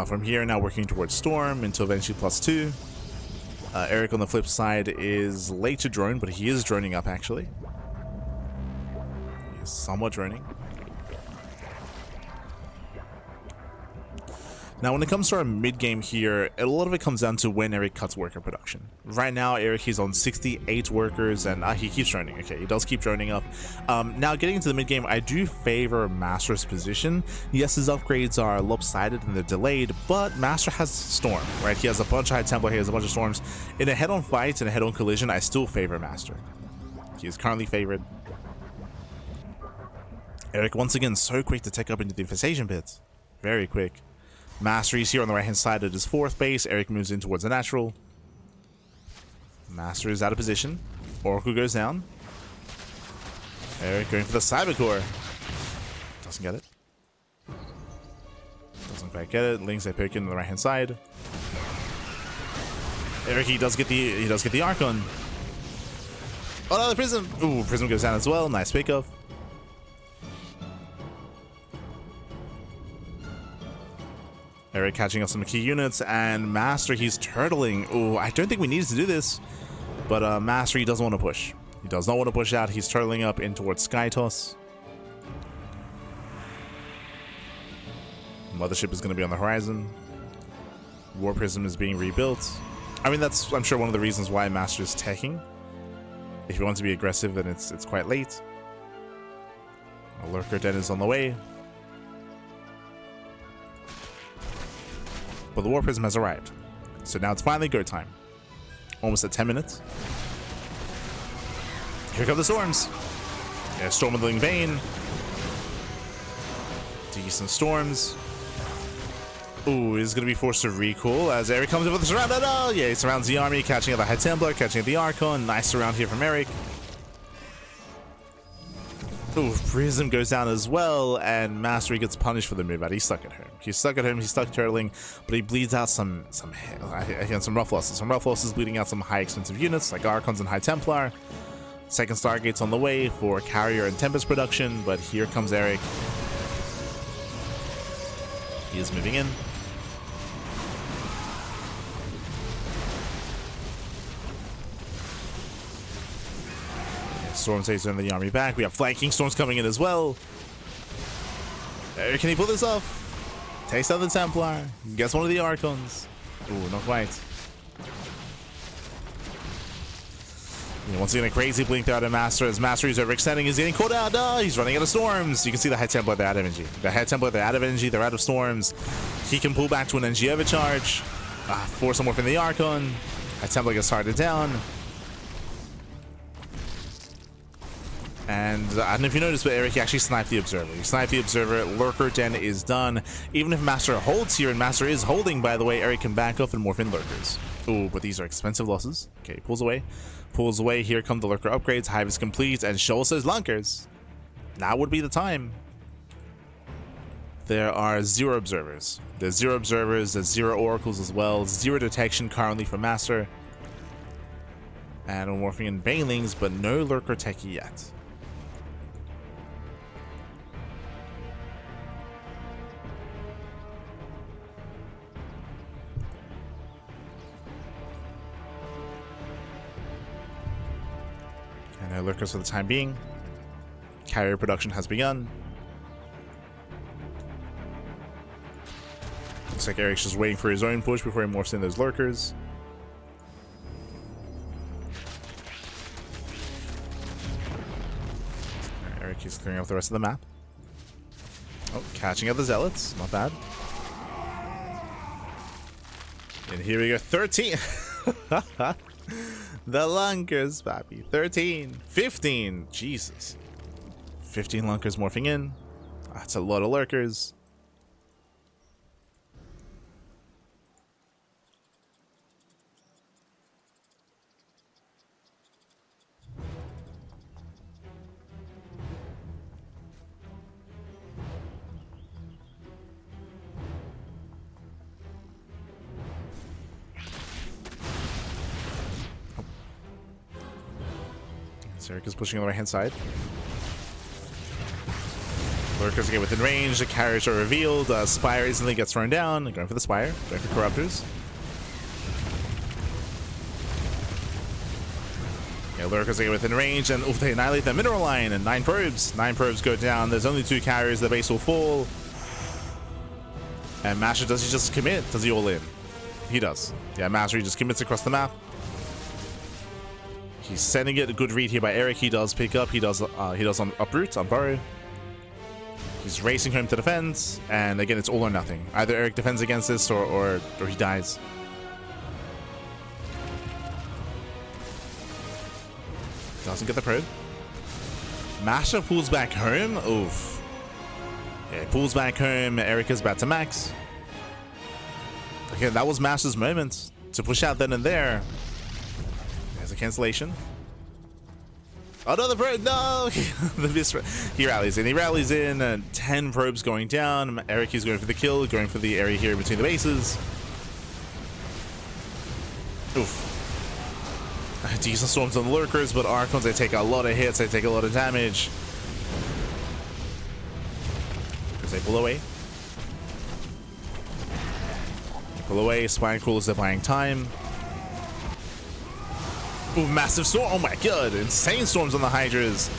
From here, now working towards Storm until eventually +2. Erik on the flip side is late to drone, but he is droning up actually. He is somewhat droning. Now, when it comes to our mid-game here, a lot of it comes down to when Erik cuts worker production. Right now, Erik, he's on 68 workers, and he keeps droning. Okay, he does keep droning up. Now, getting into the mid-game, I do favor MasTeR's position. Yes, his upgrades are lopsided and they're delayed, but MasTeR has Storm, right? He has a bunch of High Templar, he has a bunch of Storms. In a head-on fight and a head-on collision, I still favor MasTeR. He is currently favored. Erik, once again, so quick to take up into the infestation pits. Very quick. MasTeR is here on the right-hand side at his 4th base. Erik moves in towards the natural. MasTeR is out of position. Oracle goes down. Erik going for the Cybercore. Doesn't get it. Doesn't quite get it. Lings, they poke in on the right-hand side. Erik, he does get the Archon. Oh no, the Prism! Ooh, Prism goes down as well. Nice pickoff. Erik catching up some key units, and MasTeR, he's turtling. Oh, I don't think we needed to do this, but MasTeR, he doesn't want to push. He does not want to push out. He's turtling up in towards Sky Toss. Mothership is going to be on the horizon. War Prism is being rebuilt. I mean, that's, I'm sure, one of the reasons why MasTeR is teching. If you want to be aggressive, then it's quite late. A Lurker Den is on the way. But the War Prism has arrived. So now it's finally go time. Almost at 10 minutes. Here come the Storms. Yeah, Storm of the Link Bane. Decent Storms. Ooh, he's going to be forced to recall as Erik comes in with the surround. Oh, yeah, he surrounds the army, catching up the High Templar, catching up the Archon. Nice surround here from Erik. Ooh, Prism goes down as well, and MasTeR gets punished for the move out. He's stuck at home. He's stuck at home. He's stuck turtling, but he bleeds out some rough losses. Some rough losses, bleeding out some high expensive units like Archons and High Templar. Second Stargate's on the way for Carrier and Tempest production, but here comes Erik. He is moving in. Storm takes the army back. We have flanking Storms coming in as well. Can he pull this off? Takes out the Templar. Gets one of the Archons. Ooh, not quite. Once again, a crazy blink out of MasTeR as MasTeR is overextending. He's getting caught out. Oh, he's running out of storms. You can see the Head Templar, they're out of energy. The Head Templar, they're out of energy. They're out of storms. He can pull back to an energy overcharge. Force him within the Archon. Head Templar gets started down. And I don't know if you noticed, but Erik, he actually sniped the Observer. He sniped the Observer. Lurker Den is done. Even if MasTeR holds here, and MasTeR is holding, by the way, Erik can back off and morph in Lurkers. Ooh, but these are expensive losses. Okay, pulls away. Pulls away. Here come the Lurker upgrades. Hive is complete, and Shoal says Lunkers. Now would be the time. There are 0 Observers. There's 0 Observers. There's 0 Oracles as well. 0 detection currently for MasTeR. And we're morphing in Banelings, but no Lurker techie yet. And no Lurkers for the time being. Carrier production has begun. Looks like Erik's just waiting for his own push before he morphs in those Lurkers. Erik is clearing off the rest of the map. Oh, catching up the Zealots. Not bad. And here we go. 13. The Lunkers, papi. 13. 15. Jesus. 15 Lunkers morphing in. That's a lot of Lurkers. Erik is pushing on the right hand side. Lurkers get within range, the carriers are revealed, Spire instantly gets thrown down, going for the Spire, going for Corruptors. Yeah, Lurkers get within range, and they annihilate the mineral line, and 9 probes. 9 probes go down, there's only 2 carriers, the base will fall. And MasTeR, does he just commit? Does he all in? He does. Yeah, MasTeR, he just commits across the map. He's sending it. A good read here by Erik. He does pick up. He does on uproot, on burrow. He's racing home to defend, and again, it's all or nothing. Either Erik defends against this, or he dies. Doesn't get the probe. MasTeR pulls back home. Oof. Yeah, he pulls back home. Erik is about to max. Again, that was MasTeR's moment to push out then and there. There's a cancellation. Another probe, no! He rallies in. He rallies in. 10 probes going down. Erik is going for the kill, going for the area here between the bases. Oof. Decent storms on the Lurkers, but Archons, they take a lot of hits. They take a lot of damage. Because they pull away. Pull away. Spine Crawlers, they're buying time. Ooh, massive storm. Oh my god. Insane storms on the Hydras.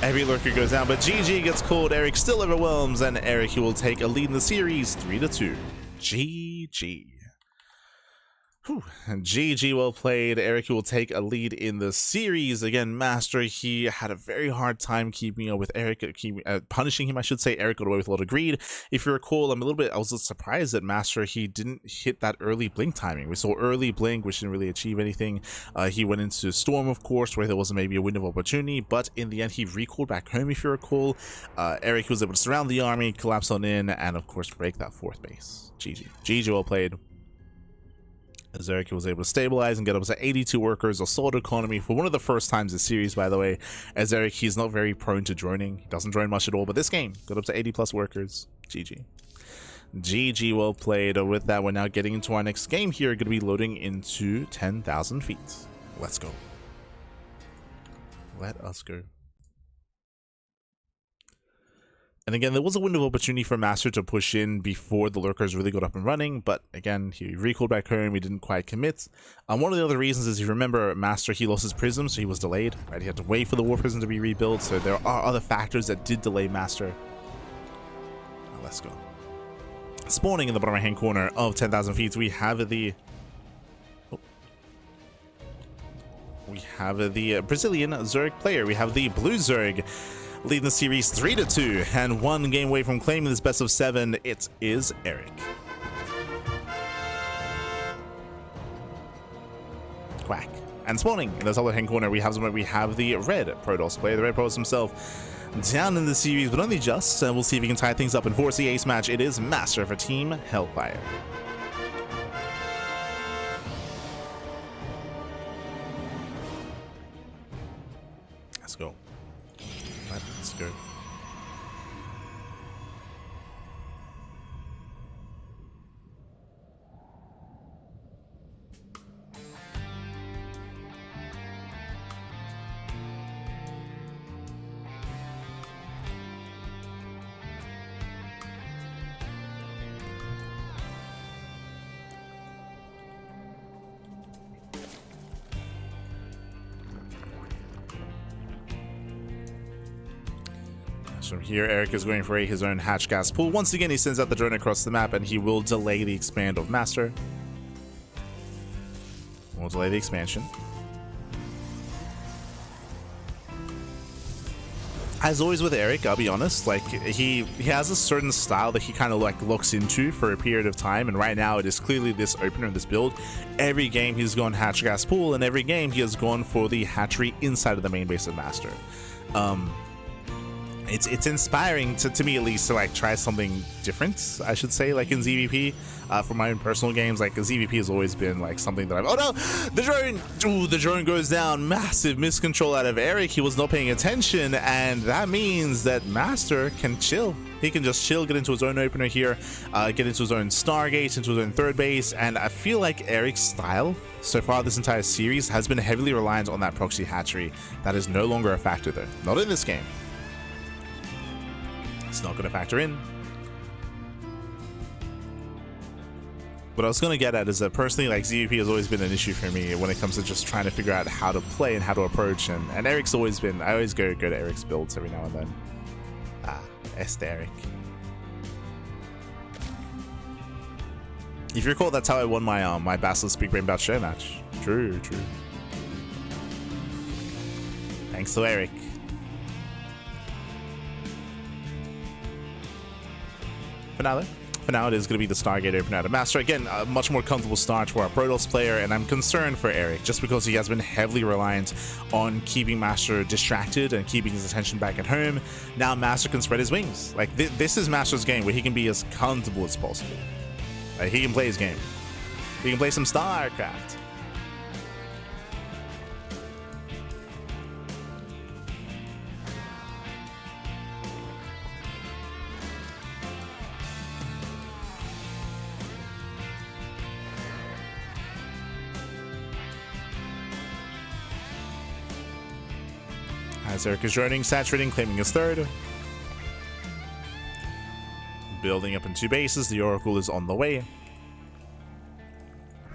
Every Lurker goes down, but GG gets called. Erik still overwhelms, and Erik, he will take a lead in the series 3-2. GG. Whew. GG, well played. Erik will take a lead in the series. Again, MasTeR, he had a very hard time keeping up with Erik, punishing him, I should say. Erik got away with a lot of greed. If you recall, I was a little surprised that MasTeR, he didn't hit that early blink timing. We saw early blink, which didn't really achieve anything. He went into Storm, of course, where there was maybe a window of opportunity, but in the end, he recalled back home, if you recall. Erik was able to surround the army, collapse on in, and of course, break that 4th base. GG. GG, well played. As Erik was able to stabilize and get up to 82 workers, a solid economy for one of the first times this series, by the way. As Erik, he's not very prone to droning. He doesn't drone much at all, but this game got up to 80 plus workers. GG. GG, well played. With that, we're now getting into our next game here. Going to be loading into 10,000 feet. Let's go. Let us go. And again, there was a window of opportunity for MasTeR to push in before the Lurkers really got up and running, but again, he recalled back home, he didn't quite commit. One of the other reasons is, you remember, MasTeR, he lost his prism, so he was delayed, right? He had to wait for the war prism to be rebuilt, so there are other factors that did delay MasTeR. Let's go. Spawning in the bottom right hand corner of 10,000 feet, we have the Brazilian Zerg player. We have the blue Zerg leading the series 3-2 and 1 game away from claiming this best of 7. It is Erik. Quack. And spawning in the top left-hand corner, we have the red Protoss player, the red Protoss himself, down in the series, but only just. We'll see if he can tie things up in 4C ace match. It is MasTeR for Team Hellfire. Let's go. Let's go. From here, Erik is going for his own hatch gas pool. Once again, he sends out the drone across the map, and he will delay the expand of MasTeR. We'll delay the expansion. As always with Erik, I'll be honest, like he has a certain style that he kind of like looks into for a period of time, and right now it is clearly this opener in this build. Every game he's gone hatch gas pool, and every game he has gone for the hatchery inside of the main base of MasTeR. It's inspiring to me, at least, to like try something different, I should say, like in ZvP. For my own personal games, like ZvP has always been like something that I've... Oh no! The drone! Ooh, the drone goes down. Massive miscontrol out of Erik. He was not paying attention, and that means that MasTeR can chill. He can just chill, get into his own opener here, get into his own Stargate, into his own third base, and I feel like Erik's style so far this entire series has been heavily reliant on that proxy hatchery. That is no longer a factor though. Not in this game. It's not going to factor in. What I was going to get at is that personally, like, ZvP has always been an issue for me when it comes to just trying to figure out how to play and how to approach, and Erik's always been... I always go to Erik's builds every now and then. Erik. If you recall, that's how I won my my Basilisk Big Brain Bout Share match. True. Thanks to Erik. For now, it is going to be the Stargate open out of MasTeR. Again, a much more comfortable start for our Protoss player, and I'm concerned for Erik, just because he has been heavily reliant on keeping MasTeR distracted and keeping his attention back at home. Now MasTeR can spread his wings. Like, this is MasTeR's game where he can be as comfortable as possible. Like, he can play his game. He can play some StarCraft. As Erik is joining, saturating, claiming his third. Building up in 2 bases, the Oracle is on the way.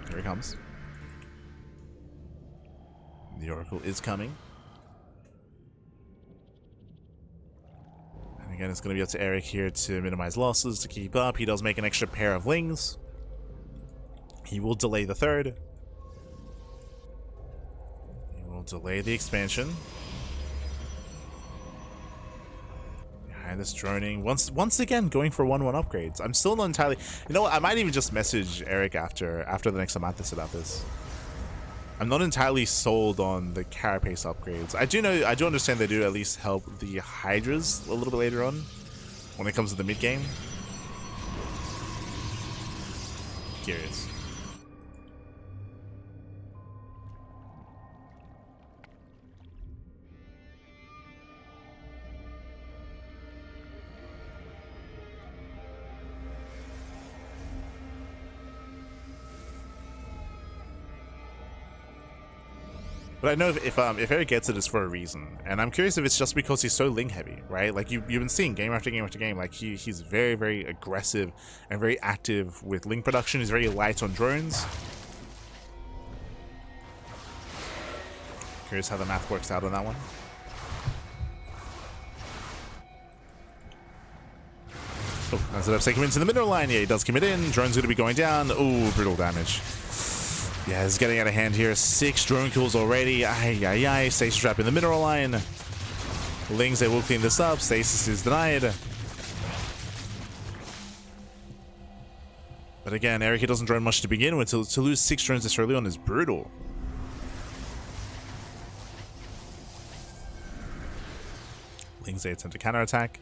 Here he comes. The Oracle is coming. And again, it's going to be up to Erik here to minimize losses, to keep up. He does make an extra pair of wings. He will delay the third. He will delay the expansion. And this droning once again going for 1-1 upgrades. I'm still not entirely... You know what? I might even just message Erik after the next Amantes about this. I'm not entirely sold on the carapace upgrades. I do understand they do at least help the Hydras a little bit later on when it comes to the mid game. Curious. But I know if Erik gets it, it's for a reason, and I'm curious if it's just because he's so Ling heavy, right? Like you've been seeing game after game after game, like he's very, very aggressive and very active with Ling production. He's very light on drones. Curious how the math works out on that one. Oh, as it take him into the middle line. Yeah, he does commit in. Drone's going to be going down. Oh, brutal damage. Yeah, it's getting out of hand here. 6 drone kills already. Ay, ay, ay. Stasis trap in the mineral line. Lings, they will clean this up. Stasis is denied. But again, Erik doesn't drone much to begin with. To lose 6 drones this early on is brutal. Lings, they attempt to counterattack.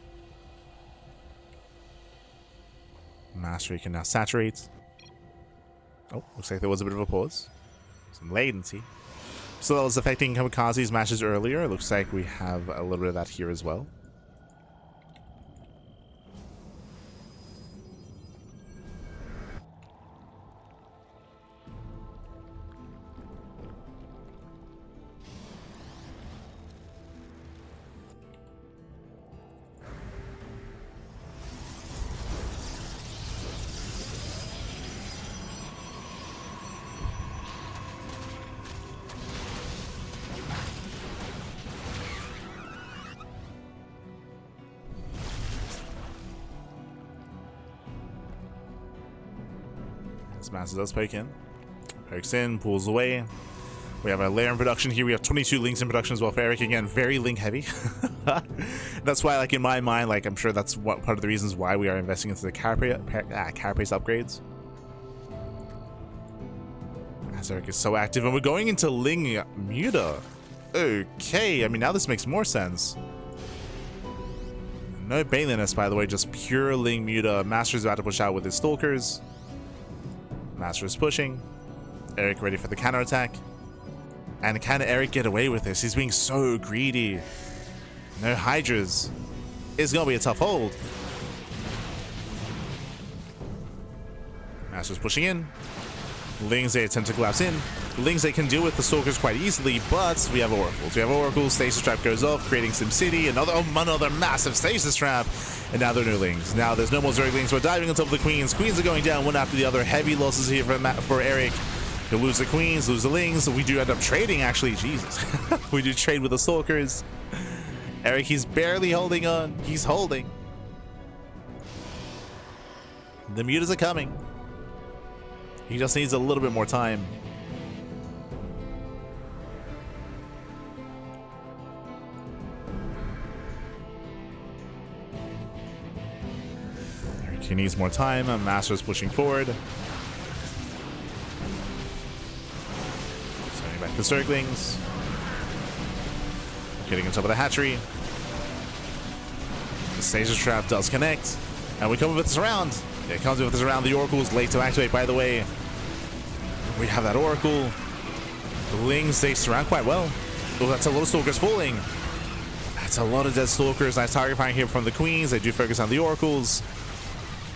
MasTeR can now saturate. Oh, looks like there was a bit of a pause. Some latency. So that was affecting Kamikaze's matches earlier. Looks like we have a little bit of that here as well. MasTeR does poke in. Pokes in, pulls away. We have a layer in production here. We have 22 links in production as well for Erik. Again, very link heavy. That's why, like, in my mind, like, I'm sure that's what part of the reasons why we are investing into the carapace upgrades. As Erik is so active, and we're going into Ling Muta. Okay, I mean, now this makes more sense. No Baneliness, by the way, just pure Ling Muta. MasTer's about to push out with his Stalkers. MasTer is pushing. Erik ready for the counterattack. And can Erik get away with this? He's being so greedy. No Hydras. It's going to be a tough hold. MasTer's pushing in. Lings, they attempt to collapse in. Lings, they can deal with the Stalkers quite easily, but we have Oracles. We have Oracles. Stasis Trap goes off, creating SimCity. Another massive Stasis Trap. And now there are no Lings. Now there's no more Zerglings. We're diving on top of the Queens. Queens are going down one after the other. Heavy losses here for Erik. He'll lose the Queens, lose the Lings. We do end up trading, actually. Jesus. We do trade with the Stalkers. Erik, he's barely holding on. He's holding. The Mutas are coming. He just needs a little bit more time. He needs more time. MasTer's pushing forward. Sending back the Zerglings. Getting on top of the hatchery. The Stasis Trap does connect. And we come with this around. Yeah, it comes with this around. The Oracle's late to activate, by the way. We have that Oracle. The Lings, they surround quite well. Oh, that's a lot of Stalkers falling. That's a lot of dead Stalkers. Nice target firing here from the Queens. They do focus on the Oracles.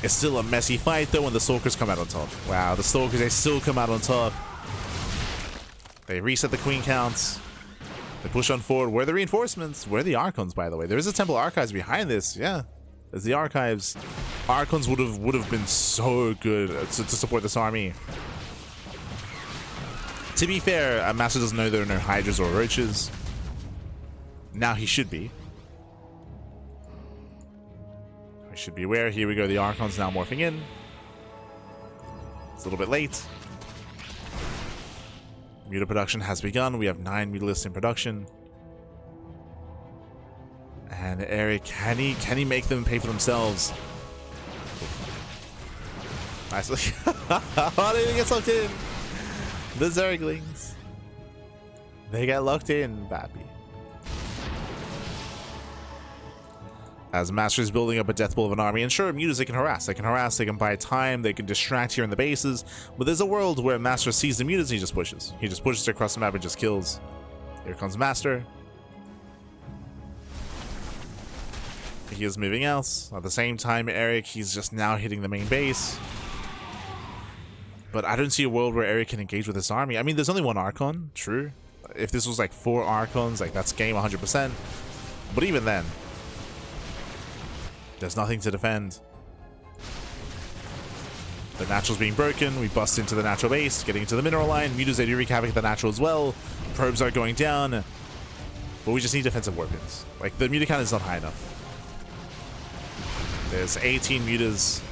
It's still a messy fight, though, when the Stalkers come out on top. Wow, the Stalkers, they still come out on top. They reset the Queen counts. They push on forward. Where are the reinforcements? Where are the Archons, by the way? There is a Temple Archives behind this. Yeah, there's the Archives. Archons would have been so good to support this army. To be fair, MasTer doesn't know there are no Hydras or Roaches. Now he should be. Should be aware. Here we go. The Archons now morphing in. It's a little bit late. Muta production has begun. We have 9 Mutalisks in production. And Erik, can he make them pay for themselves? Nicely. Oh, they get locked in. The Zerglings. They get locked in, Bappy. As MasTer is building up a death pool of an army, and sure, Mutas, they can harass, they can buy time, they can distract here in the bases, but there's a world where MasTer sees the Mutas and he just pushes. He just pushes across the map and just kills. Here comes MasTer. He is moving out. At the same time, Erik, he's just now hitting the main base. But I don't see a world where Erik can engage with this army. I mean, there's only one Archon, true. If this was like 4 Archons, like that's game 100%. But even then, there's nothing to defend. The natural's being broken. We bust into the natural base, getting into the mineral line. Mutas, they do wreak havoc at the natural as well. Probes are going down. But we just need defensive weapons. Like, the Muta count is not high enough. There's 18 mutas.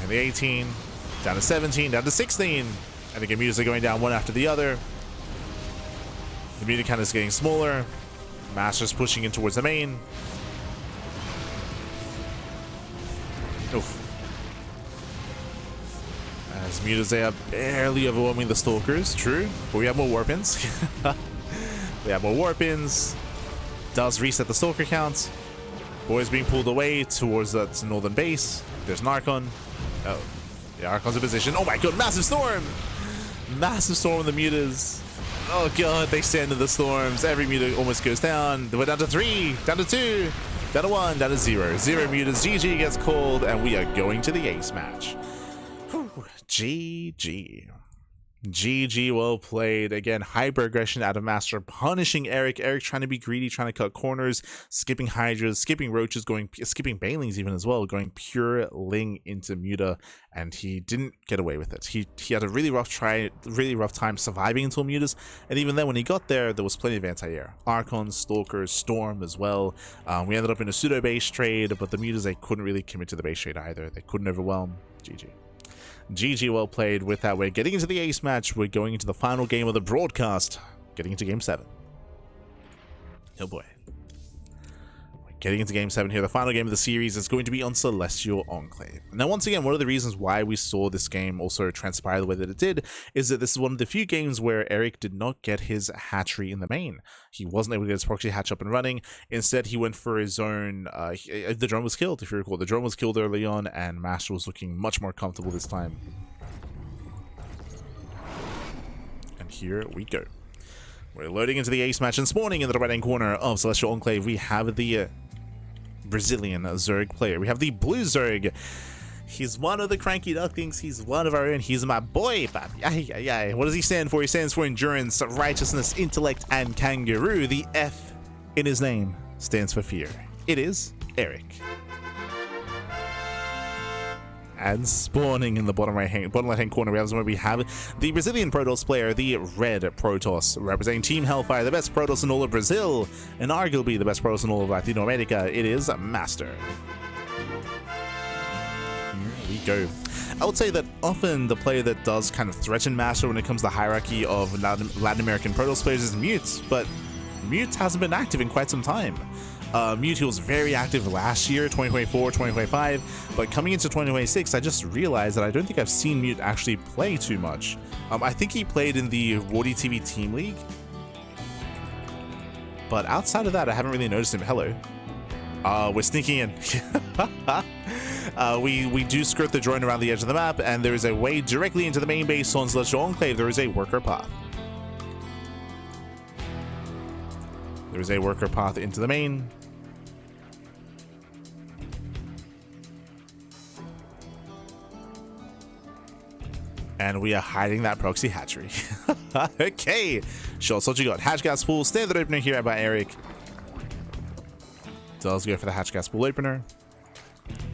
And the 18, down to 17, down to 16. And again, mutas are going down one after the other. The muta count is getting smaller. MasTeR's pushing in towards the main. Oof. As mutas, they are barely overwhelming the stalkers, true. But we have more warpins. We have more warpins. Does reset the stalker count. Boys being pulled away towards that northern base. There's an Archon. Oh, the Archon's in position. Oh my god, massive storm! Massive storm in the mutas. Oh god, they stand in the storms. Every muta almost goes down. We're down to 3, down to 2, down to 1, down to 0. 0 mutas. GG gets called, and we are going to the ace match. Whew. GG. GG, well played. Again, hyper aggression out of MasTeR, punishing Erik. Erik trying to be greedy, trying to cut corners, skipping Hydras, skipping Roaches, skipping Banelings even as well, going pure Ling into Muta, and he didn't get away with it. He had a really rough time surviving until Mutas, and even then when he got there, there was plenty of anti-air. Archon, Stalkers, Storm as well. We ended up in a pseudo base trade, but the Mutas, they couldn't really commit to the base trade either. They couldn't overwhelm. GG. GG, well played. With that, we're getting into the ace match. We're going into the final game of the broadcast. Getting into game 7. Oh boy. We're getting into game 7 here. The final game of the series is going to be on Celestial Enclave. Now, once again, one of the reasons why we saw this game also transpire the way that it did is that this is one of the few games where Erik did not get his hatchery in the main. He wasn't able to get his proxy hatch up and running. Instead, he went for his own... the drone was killed, if you recall. The drone was killed early on, and MasTeR was looking much more comfortable this time. And here we go. We're loading into the ace match, and spawning in the right-hand corner of Celestial Enclave, we have the Brazilian Zerg player. We have the blue Zerg. He's one of the CranKy Ducklings. He's one of our own. He's my boy, papi. What does he stand for? He stands for endurance, righteousness, intellect, and kangaroo. The F in his name stands for fear. It is Erik. And spawning in the bottom left-hand corner, we have the Brazilian Protoss player, the Red Protoss, representing Team Hellfire, the best Protoss in all of Brazil, and arguably the best Protoss in all of Latin America. It is MasTeR. Here we go. I would say that often the player that does kind of threaten MasTeR when it comes to the hierarchy of Latin American Protoss players is Mute, but Mute hasn't been active in quite some time. Mute was very active last year, 2024, 2025, but coming into 2026, I just realized that I don't think I've seen Mute actually play too much. I think he played in the ZvP Team League, but outside of that, I haven't really noticed him. Hello. We're sneaking in. We do skirt the drone around the edge of the map, and there is a way directly into the main base on Celestial Enclave. There is a worker path. There is a worker path into the main. And we are hiding that proxy hatchery. Okay, sure. So what you got? Hatch gas pool, standard opener here by Erik. Does go for the hatch gas pool opener.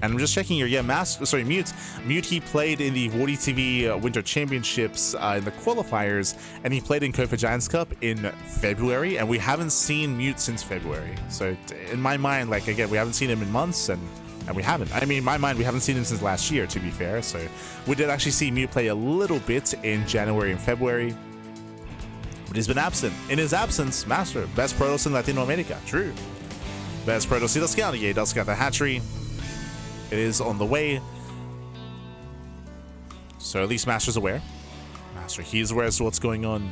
And I'm just checking here. Yeah, Mute. Mute, he played in the ZvP Winter Championships in the qualifiers, and he played in Copa Giants Cup in February, and we haven't seen Mute since February. So in my mind, like, again, we haven't seen him in months, and we haven't. I mean, in my mind, we haven't seen him since last year, to be fair. So we did actually see Mute play a little bit in January and February, but he's been absent. In his absence, MasTeR, best Protoss in Latin America. True. Best Protoss, he does scout. Yeah, he does scout the hatchery. It is on the way. So at least MasTeR's aware. MasTeR, he's aware as to what's going on.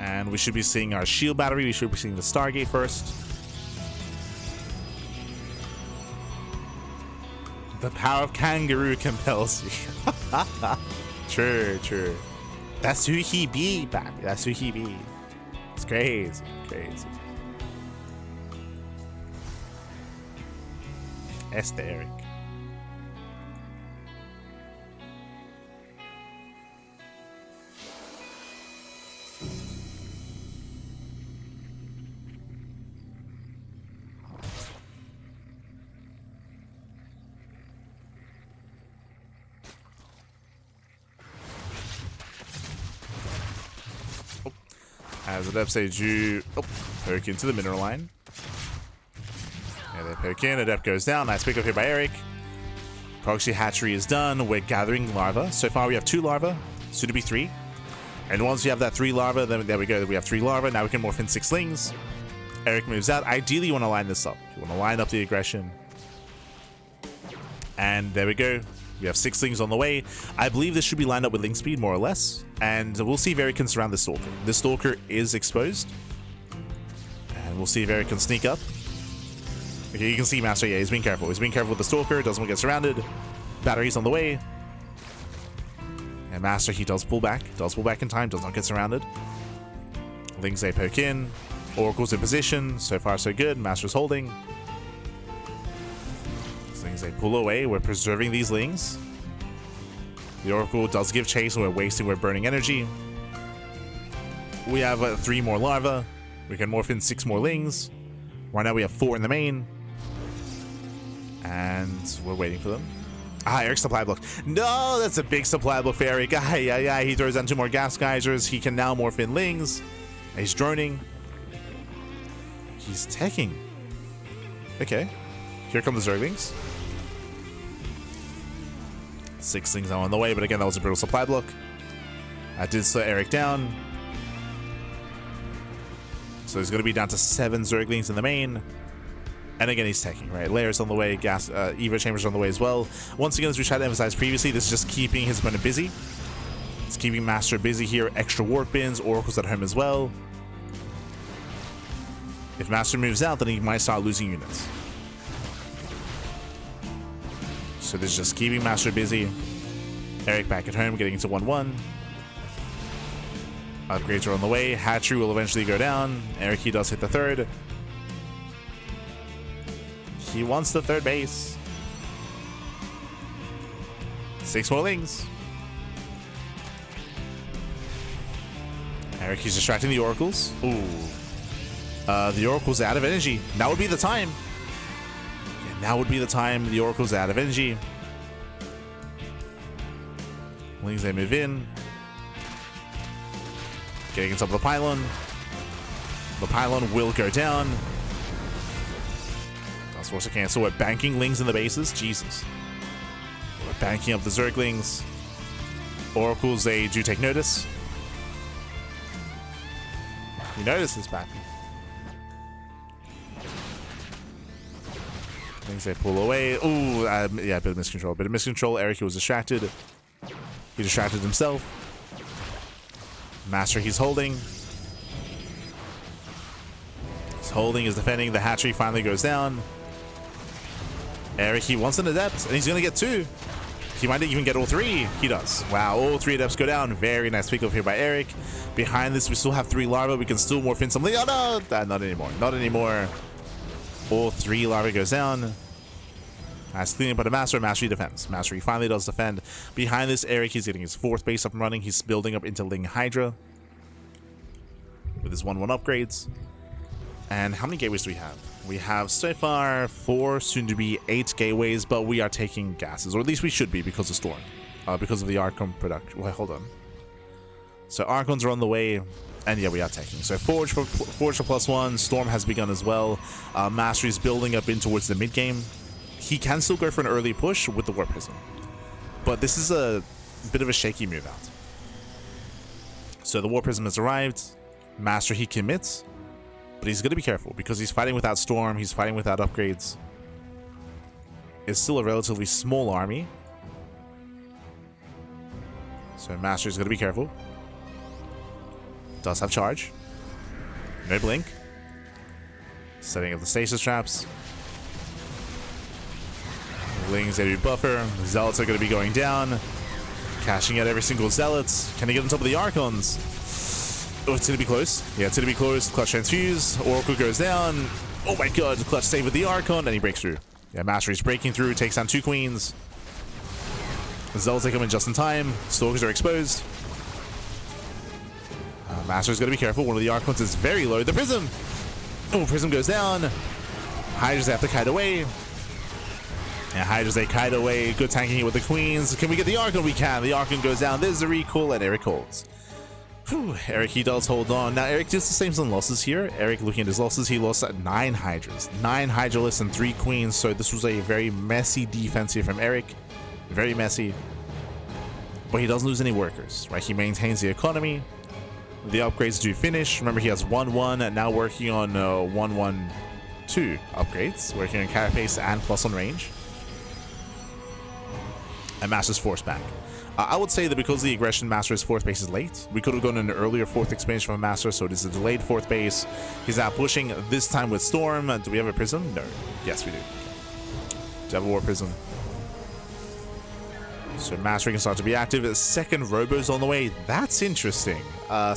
And we should be seeing our shield battery. We should be seeing the Stargate first. The power of kangaroo compels you. True, true. That's who he be, baby. That's who he be. It's crazy, crazy. Erik. As the depth stage, you poke into the mineral line. poke in, Adept goes down. Nice pick up here by Erik. Proxy hatchery is done. We're gathering larvae. So far we have 2 larvae, soon to be 3. And once we have that 3 larvae, then there we go. We have 3 larvae. Now we can morph in 6 lings. Erik moves out. Ideally, you want to line this up. You want to line up the aggression. And there we go. We have 6 lings on the way. I believe this should be lined up with ling speed, more or less. And we'll see if Erik can surround the Stalker. The Stalker is exposed. And we'll see if Erik can sneak up. Okay, you can see MasTeR. Yeah, he's being careful. He's being careful with the Stalker. Doesn't want to get surrounded. Battery's on the way. And MasTeR, he does pull back. Does pull back in time. Does not get surrounded. Lings, they poke in. Oracle's in position. So far, so good. MasTeR's holding. Lings, they pull away. We're preserving these lings. The Oracle does give chase, and we're burning energy. We have 3 more larvae. We can morph in 6 more lings. Right now we have 4 in the main. And we're waiting for them. Ah, Erik's supply block. No, that's a big supply block for Erik. Yeah. He throws down 2 more gas geysers. He can now morph in lings. He's droning. He's teching. Okay. Here come the Zerglings. 6 lings now on the way, but again, that was a brutal supply block. I did slow Erik down. So he's going to be down to 7 Zerglings in the main. And again, he's taking, right? Layers on the way, gas, Evo chambers on the way as well. Once again, as we tried to emphasize previously, this is just keeping his opponent busy. It's keeping MasTeR busy here. Extra warp bins, Oracles at home as well. If MasTeR moves out, then he might start losing units. So this is just keeping MasTeR busy. Erik back at home, getting into 1-1. Upgrades are on the way. Hatchery will eventually go down. Erik, he does hit the 3rd. He wants the 3rd base. 6 more lings. Erik, he's distracting the Oracles. Ooh. The Oracle's out of energy. Now would be the time. Yeah, now would be the time. The Oracle's out of energy. Lings, they move in. Getting on top of the pylon. The pylon will go down. That's force to cancel. We're banking lings in the bases. Jesus. We're banking up the Zerglings. Oracles, they do take notice. You notice this back. Things they pull away. Ooh, yeah, a bit of miscontrol. Bit of miscontrol. Erik, he was distracted. He distracted himself. MasTeR, he's holding. He's holding, he's defending. The hatchery finally goes down. Erik, he wants an Adept, and he's going to get 2. He might even get all 3. He does. Wow, all 3 Adepts go down. Very nice pick up here by Erik. Behind this, we still have 3 larvae. We can still morph in something. Oh, no! Not anymore. Not anymore. All 3 larvae goes down. Nice cleaning up to MasTeR. MasTeR defends. MasTeR, he finally does defend. Behind this, Erik, he's getting his 4th base up and running. He's building up into Ling Hydra with his 1-1 upgrades. And how many gateways do we have? We have so far 4, soon to be 8 gateways, but we are taking gases, or at least we should be because of Storm, because of the Archon production. Wait, hold on. So Archons are on the way, and yeah, we are taking. So Forge for +1. Storm has begun as well. MasTeR is building up in towards the mid game. He can still go for an early push with the Warp Prism, but this is a bit of a shaky move out. So the Warp Prism has arrived. MasTeR, he commits, but he's going to be careful because he's fighting without Storm. He's fighting without upgrades. It's still a relatively small army. So MasTeR is going to be careful. Does have charge. No blink. Setting up the stasis traps. Lings, they do buffer. Zealots are going to be going down. Cashing out every single Zealot. Can they get on top of the Archons? Oh, it's going to be close. Yeah, it's going to be close. Clutch transfuse. Oracle goes down. Oh my god. Clutch save with the Archon. And he breaks through. Yeah, MasTeR is breaking through. Takes down 2 queens. The Zealots take him in just in time. Stalkers are exposed. MasTeR is going to be careful. One of the Archons is very low. The Prism. Oh, Prism goes down. Hydras have to kite away. And Hydras, they kite away. Good tanking here with the queens. Can we get the Archon? We can. The Archon goes down. There's the recall, and Erik holds. Whew, Erik, he does hold on. Now, Erik does the same some losses here. Erik, looking at his losses, he lost at 9 Hydras. 9 Hydralists and 3 Queens, so this was a very messy defense here from Erik. Very messy. But he doesn't lose any workers, right? He maintains the economy. The upgrades do finish. Remember, he has 1-1 and now working on 1-1-2 upgrades. Working on carapace and plus on range. And MasTeR's force back. I would say that because the aggression MasTeR's 4th base is late, we could have gone an earlier 4th expansion from MasTeR, so it is a delayed 4th base. He's now pushing, this time with Storm. Do we have a Prism? No. Yes, we do. Do have a War Prism. So MasTeR can start to be active. Second Robo's on the way. That's interesting.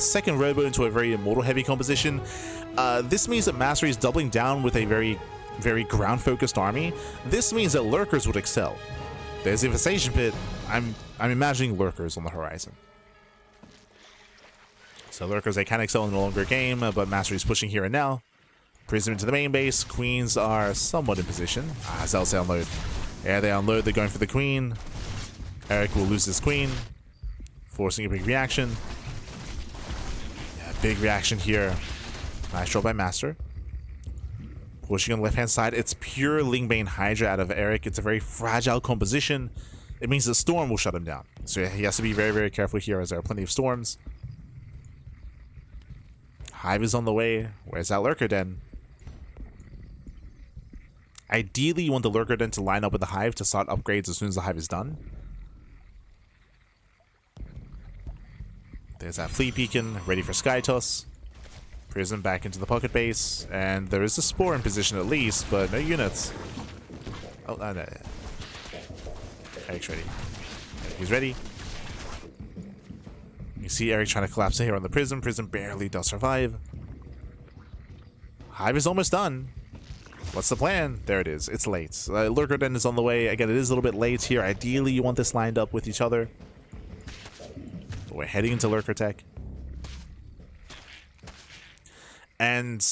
Second Robo into a very Immortal-heavy composition. This means that MasTeR is doubling down with a very, very ground-focused army. This means that Lurkers would excel. There's the Infestation Pit. I'm imagining Lurkers on the horizon. So Lurkers, they can excel in the longer game, but MasTeR is pushing here and now. Prism into the main base. Queens are somewhat in position. Zealots they unload. Yeah, they unload. They're going for the Queen. Erik will lose his Queen, forcing a big reaction. Yeah, big reaction here. Nice draw by MasTeR. Pushing on the left-hand side. It's pure Lingbane Hydra out of Erik. It's a very fragile composition. It means the Storm will shut him down. So he has to be very, very careful here as there are plenty of Storms. Hive is on the way. Where's that Lurker Den? Ideally, you want the Lurker Den to line up with the Hive to start upgrades as soon as the Hive is done. There's that Fleet Beacon, ready for Sky Toss. Prism back into the pocket base, and there is a Spore in position at least, but no units. Oh, no. Erik's ready. He's ready. You see Erik trying to collapse here on the Prism. Prism barely does survive. Hive is almost done. What's the plan? There it is. It's late. Lurker Den is on the way. Again, it is a little bit late here. Ideally, you want this lined up with each other. But we're heading into Lurker Tech. And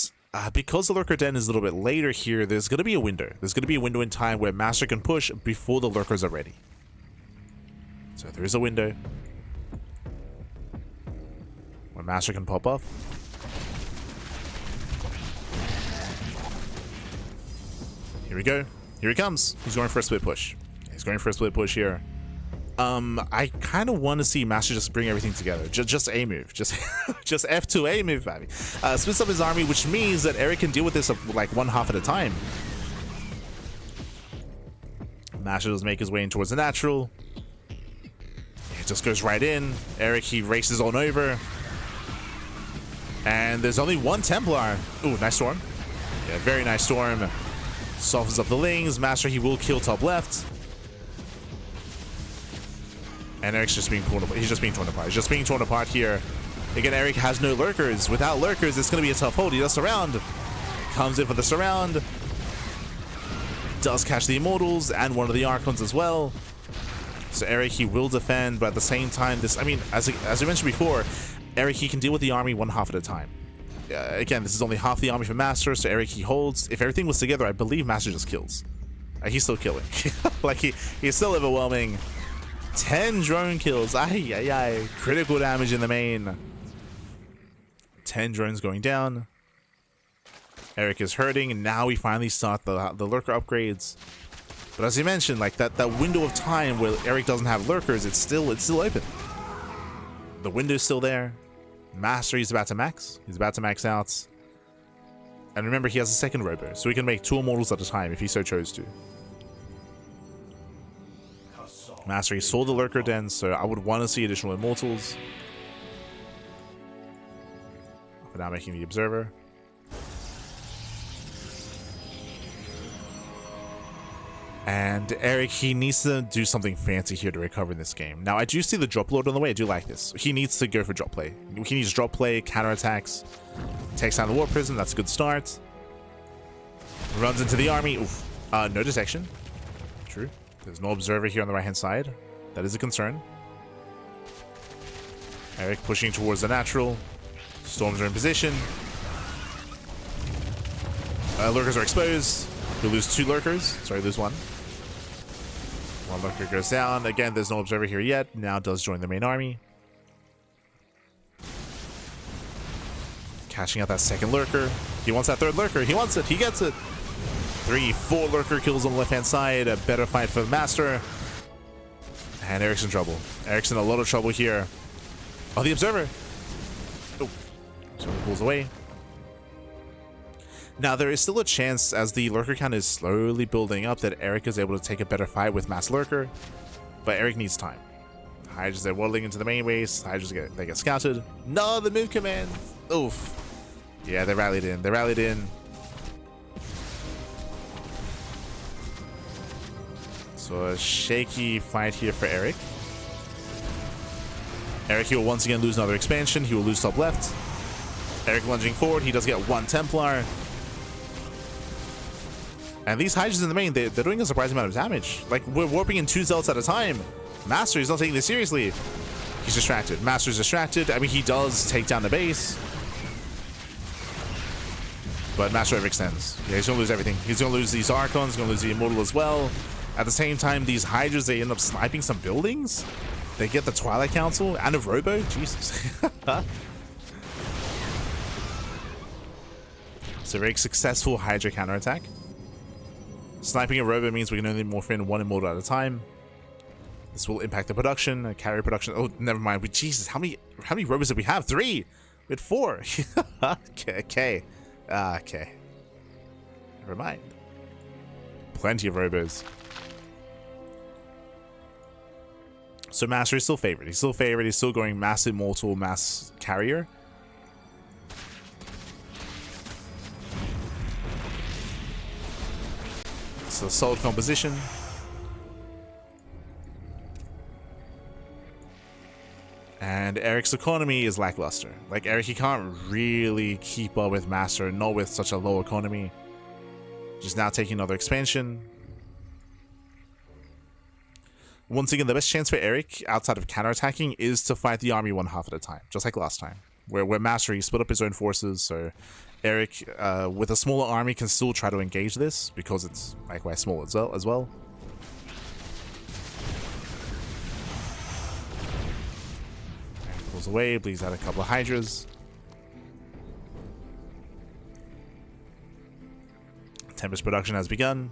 because the Lurker Den is a little bit later here, there's going to be a window. There's going to be a window in time where MasTeR can push before the Lurkers are ready. So there is a window where MasTeR can pop off. Here we go. Here he comes. He's going for a split push. He's going for a split push here. I kind of want to see MasTeR just bring everything together. Just a move. Just F2 A move, baby. Splits up his army, which means that Erik can deal with this like one half at a time. MasTeR does make his way in towards the natural. He just goes right in. Erik, he races on over. And there's only one Templar. Ooh, nice Storm. Yeah, very nice Storm. Softens up the Lings. MasTeR, he will kill top left. And Erik's just being torn apart. He's just being torn apart. He's just being torn apart here. Again, Erik has no Lurkers. Without Lurkers, it's going to be a tough hold. He does surround. Comes in for the surround. Does catch the Immortals and one of the Archons as well. So Erik, he will defend, but at the same time, this, I mean, as we mentioned before, Erik, he can deal with the army one half at a time. Again, this is only half the army for MasTeR, so Erik, he holds. If everything was together, I believe MasTeR just kills. He's still killing. Like, he's still overwhelming. 10 drone kills. Ay. Critical damage in the main. 10 drones going down. Erik is hurting, and now we finally start the Lurker upgrades. But as you mentioned, like that window of time where Erik doesn't have Lurkers, it's still open. The window's still there. MasTeR, he's about to max. He's about to max out. And remember, he has a second Robo, so he can make 2 Immortals at a time if he so chose to. MasTeR, he saw the Lurker Den, so I would want to see additional Immortals. For now, making the Observer. And Erik, he needs to do something fancy here to recover in this game. Now, I do see the drop load on the way. I do like this. He needs to go for drop play. He needs drop play, counterattacks. Takes down the War Prism. That's a good start. Runs into the army. Oof. No detection. True. There's no Observer here on the right-hand side. That is a concern. Erik pushing towards the natural. Storms are in position. Lurkers are exposed. We lose 2 Lurkers. Sorry, lose 1. 1 Lurker goes down. Again, there's no Observer here yet. Now does join the main army. Catching out that second lurker. He wants that third lurker. He wants it. He gets it. 3, 4 lurker kills on the left-hand side. A better fight for the MasTeR. And Erik's in trouble. Erik's in a lot of trouble here. Oh, the Observer. Oh, Observer pulls away. Now, there is still a chance, as the lurker count is slowly building up, that Erik is able to take a better fight with Mass Lurker. But Erik needs time. Hydras, they're waddling into the main base. Hydras, they get scouted. No, the mid command. Oof. Yeah, they rallied in. They rallied in. So a shaky fight here for Erik. Erik, he will once again lose another expansion. He will lose top left. Erik lunging forward. He does get 1 Templar. And these Hydras in the main, they're doing a surprising amount of damage. Like, we're warping in 2 Zealots at a time. MasTeR, he's not taking this seriously. He's distracted. MasTer's distracted. I mean, he does take down the base. But MasTeR overextends. Yeah, he's going to lose everything. He's going to lose these Archons. He's going to lose the Immortal as well. At the same time, these Hydras, they end up sniping some buildings. They get the Twilight Council and a Robo. Jesus. So very successful Hydra counterattack. Sniping a Robo means we can only morph in 1 Immortal at a time. This will impact the production, carry production. Oh, never mind. Jesus, how many Robos did we have? 3. We had 4. Okay. Okay. Never mind. Plenty of Robos. So MasTeR is still favored. He's still favored. He's still going Mass Immortal, Mass Carrier. So solid composition. And Erik's economy is lackluster. Like, Erik, he can't really keep up with MasTeR, not with such a low economy. Just now taking another expansion. Once again, the best chance for Erik, outside of counterattacking, is to fight the army 1/2 at a time, just like last time. Where MasTeR, he split up his own forces, so Erik, with a smaller army, can still try to engage this, because it's likewise small as well. And pulls away, bleeds out a couple of Hydras. Tempest production has begun.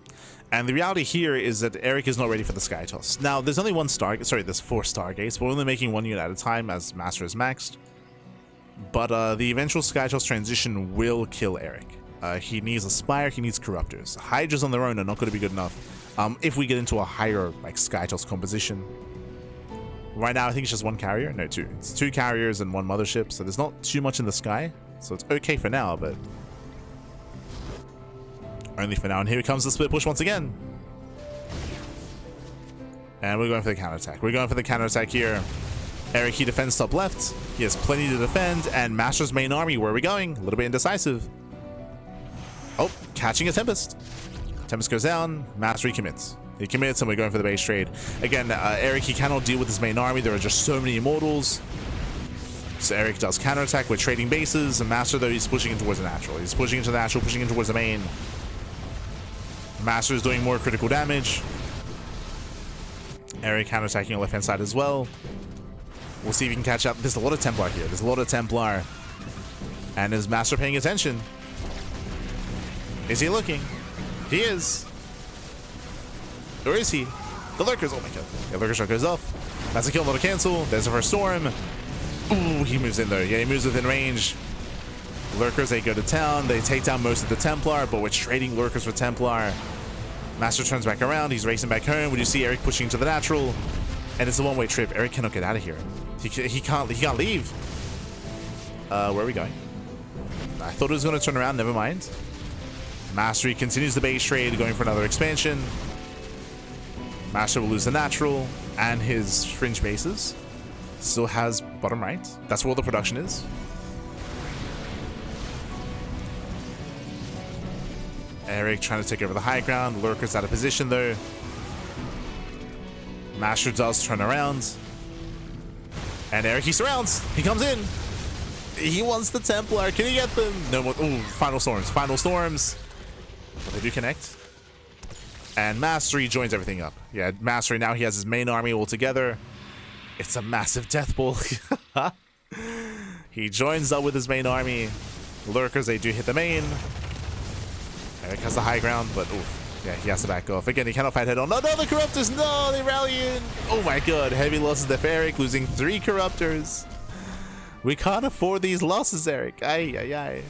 And the reality here is that Erik is not ready for the Sky Toss. Now, there's only there's 4 Stargates. We're only making 1 unit at a time as MasTeR is maxed. But the eventual Sky Toss transition will kill Erik. He needs a Spire, he needs Corruptors. Hydras on their own are not going to be good enough if we get into a higher Sky Toss composition. Right now, I think it's just 1 carrier. No, 2. It's 2 carriers and 1 mothership, so there's not too much in the sky. So it's okay for now, but only for now. And here comes the split push once again. And we're going for the counterattack. We're going for the counterattack here. Erik, he defends top left. He has plenty to defend. And MasTer's main army, where are we going? A little bit indecisive. Oh, catching a Tempest. Tempest goes down. MasTeR commits. He commits, and we're going for the base trade. Again, Erik, he cannot deal with his main army. There are just so many Immortals. So Erik does counterattack. We're trading bases. And MasTeR, though, he's pushing in towards the natural. He's pushing into the natural, pushing in towards the main. MasTeR is doing more critical damage. Erik counterattacking on the left-hand side as well. We'll see if he can catch up. There's a lot of Templar here. There's a lot of Templar. And is MasTeR paying attention? Is he looking? He is. Or is he? The Lurkers. Oh my god. Yeah, Lurker Shot goes off. That's a kill, not a cancel. There's the first storm. Ooh, he moves in there. Yeah, he moves within range. Lurkers, they go to town. They take down most of the Templar, but we're trading Lurkers for Templar. MasTeR turns back around. He's racing back home. When you see Erik pushing into the natural, and it's a one-way trip. Erik cannot get out of here. He can't leave. Where are we going? I thought it was going to turn around. Never mind. MasTeR continues the base trade, going for another expansion. MasTeR will lose the natural and his fringe bases. Still has bottom right. That's where all the production is. Erik trying to take over the high ground. Lurker's out of position though. MasTeR does turn around. And Erik, he surrounds. He comes in. He wants the Templar. Can he get them? No more. Ooh, final storms. Final storms. But they do connect. And MasTeR joins everything up. Yeah, MasTeR, now he has his main army all together. It's a massive death ball. He joins up with his main army. Lurkers, they do hit the main. Erik has the high ground, but yeah, he has to back off. Again, he cannot fight head on. No, the Corruptors, no, they rally in. Oh my god, heavy losses there for Erik, losing 3 Corruptors. We can't afford these losses, Erik. Ay, ay, ay.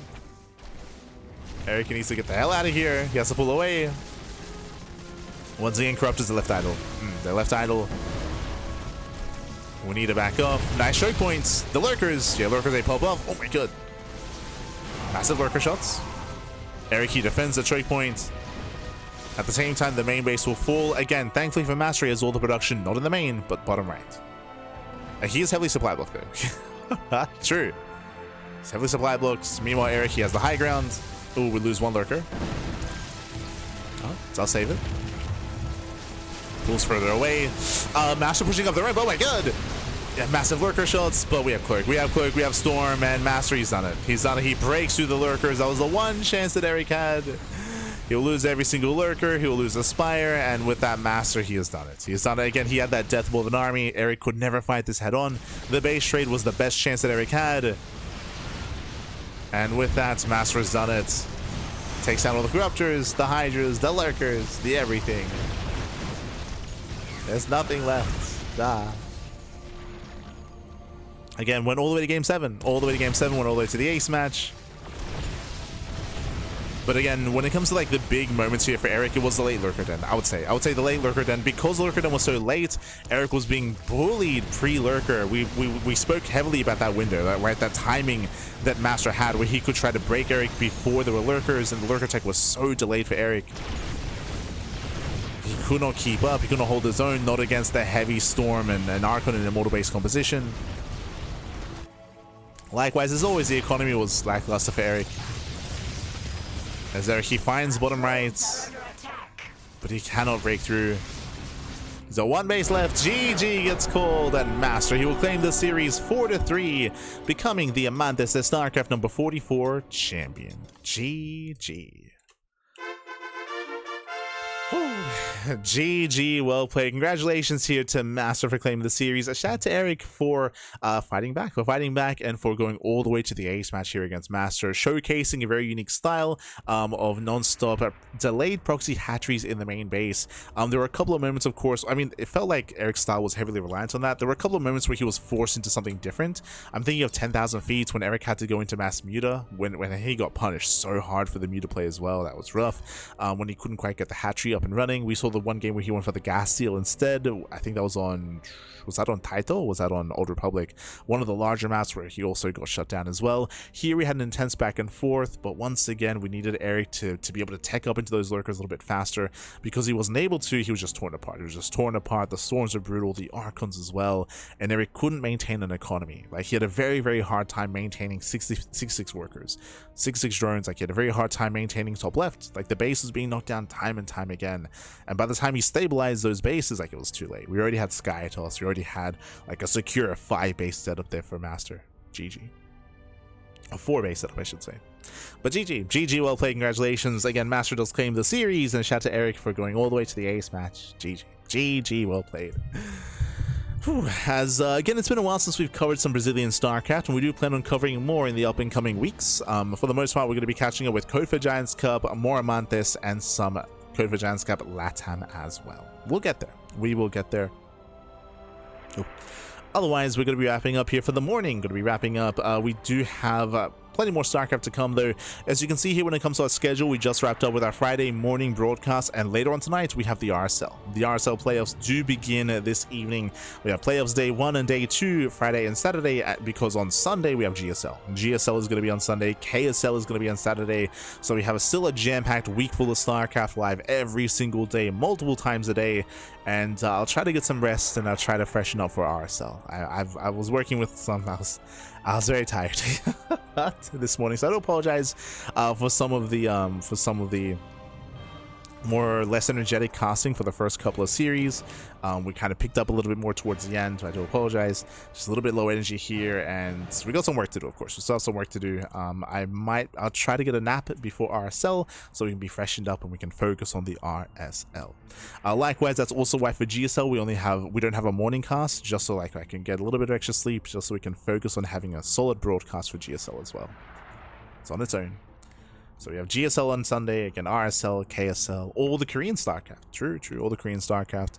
Erik needs to get the hell out of here. He has to pull away. Once again, Corruptors are left idle. They're left idle. We need to back up. Nice choke points. The Lurkers. Yeah, Lurkers, they pop up. Oh my god. Massive Lurker shots. Erik, he defends the choke point. At the same time, the main base will fall. Again, thankfully for MasTeR, he has all the production, not in the main, but bottom right. He is heavily supply blocked though. True. He's heavily supply blocked. Meanwhile, Erik, he has the high ground. Oh, we lose 1 Lurker. Oh, so I'll save it. Pulls further away. MasTeR pushing up the ramp. Oh my god! Yeah, massive Lurker shots, but we have Clerk. We have Clerk, we have Storm, and MasTeR, he's done it. He's done it. He breaks through the Lurkers. That was the one chance that Erik had. He'll lose every single Lurker. He'll lose the Spire, and with that MasTeR, he has done it. He has done it again. He had that death blow of an army. Erik could never fight this head on. The base trade was the best chance that Erik had. And with that, MasTeR has done it. Takes down all the Corruptors, the Hydras, the Lurkers, the everything. There's nothing left. Again, went all the way to game 7. All the way to game 7, went all the way to the ace match. But again, when it comes to like the big moments here for Erik, it was the late Lurker Den, I would say. I would say the late Lurker Den. Because Lurker Den was so late, Erik was being bullied pre-Lurker. We spoke heavily about that window, that timing that MasTeR had where he could try to break Erik before there were Lurkers, and the Lurker tech was so delayed for Erik. He could not keep up, he could not hold his own, not against the heavy Storm and Archon in Immortal-based composition. Likewise, as always, the economy was lackluster for Erik. As Erik, he finds bottom right, but he cannot break through. There's a 1 base left. GG gets called, and MasTeR, he will claim the series 4-3, becoming the Amantes de StarCraft number 44 champion. GG. GG, well played. Congratulations here to MasTeR for claiming the series. A shout out to Erik for fighting back, and for going all the way to the ace match here against MasTeR, showcasing a very unique style of non-stop delayed proxy hatcheries in the main base. There were a couple of moments, of course, I mean, it felt like Erik's style was heavily reliant on that. There were a couple of moments where he was forced into something different. I'm thinking of 10,000 feet when Erik had to go into mass muta, when he got punished so hard for the muta play as well. That was rough. When he couldn't quite get the hatchery up and running. We saw the one game where he went for the gas seal instead. I think that was on Taito, or was that on Old Republic? One of the larger maps where he also got shut down as well. Here we had an intense back and forth, but once again we needed Erik to be able to tech up into those Lurkers a little bit faster. Because he wasn't able to, he was just torn apart. The Storms are brutal, the Archons as well, and Erik couldn't maintain an economy. Like, he had a very, very hard time maintaining 66 workers, 66 drones. Like, he had a very hard time maintaining top left. Like, the base was being knocked down time and time again, and by the time he stabilized those bases, like, it was too late. We already had Sky Toss, we already had like a secure 5 base setup there for MasTeR. GG. A 4 base setup, I should say. But GG, well played. Congratulations again. MasTeR does claim the series, and shout out to Erik for going all the way to the ace match. GG, well played. As again, it's been a while since we've covered some Brazilian StarCraft, and we do plan on covering more in the up and coming weeks. For the most part, we're going to be catching up with Code for Giants Cup, more Amantes, and some Code for Giants Cup LATAM as well. We'll get there. We will get there. Otherwise, we're going to be wrapping up here for the morning. We do have plenty more StarCraft to come, though. As you can see here, when it comes to our schedule, we just wrapped up with our Friday morning broadcast, and later on tonight we have the RSL. The RSL playoffs do begin this evening. We have playoffs day 1 and day 2, Friday and Saturday, because on Sunday we have GSL. GSL is going to be on Sunday, KSL is going to be on Saturday, so we have still a jam-packed week full of StarCraft live every single day, multiple times a day, and I'll try to get some rest, and I'll try to freshen up for RSL. I was working with some, I was very tired this morning, so I do apologize for some of the more or less energetic casting for the first couple of series. We kind of picked up a little bit more towards the end, so I do apologize. Just a little bit low energy here, and we got some work to do, of course. We still have some work to do. I'll try to get a nap before RSL so we can be freshened up and we can focus on the RSL. Likewise, that's also why for GSL we don't have a morning cast, just so like I can get a little bit of extra sleep, just so we can focus on having a solid broadcast for GSL as well. It's on its own. So we have GSL on Sunday, again RSL, KSL, all the Korean StarCraft. True, all the Korean StarCraft.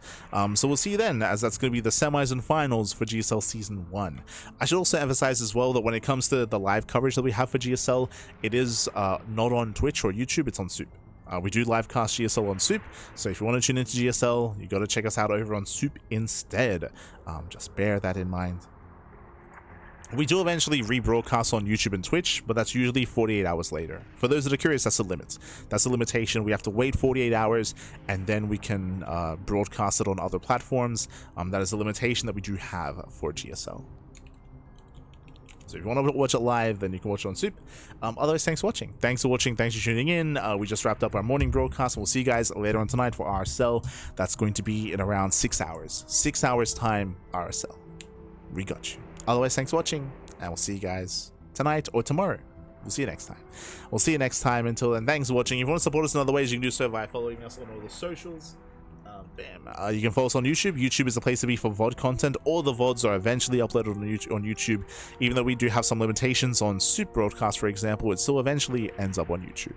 So we'll see you then, as that's going to be the semis and finals for GSL Season 1. I should also emphasize as well that when it comes to the live coverage that we have for GSL, it is not on Twitch or YouTube, it's on Soup. We do live cast GSL on Soup, so if you want to tune into GSL, you got to check us out over on Soup instead. Just bear that in mind. We do eventually rebroadcast on YouTube and Twitch, but that's usually 48 hours later. For those that are curious, that's the limit. That's the limitation. We have to wait 48 hours, and then we can broadcast it on other platforms. That is the limitation that we do have for GSL. So if you want to watch it live, then you can watch it on Soup. Otherwise, thanks for watching. Thanks for tuning in. We just wrapped up our morning broadcast, and we'll see you guys later on tonight for RSL. That's going to be in around 6 hours. 6 hours time, RSL. We got you. Otherwise, thanks for watching, and we'll see you guys tonight or tomorrow. We'll see you next time. We'll see you next time. Until then, thanks for watching. If you want to support us in other ways, you can do so by following us on all the socials. You can follow us on YouTube. YouTube is the place to be for VOD content. All the VODs are eventually uploaded on YouTube. Even though we do have some limitations on Soup broadcast, for example, it still eventually ends up on YouTube.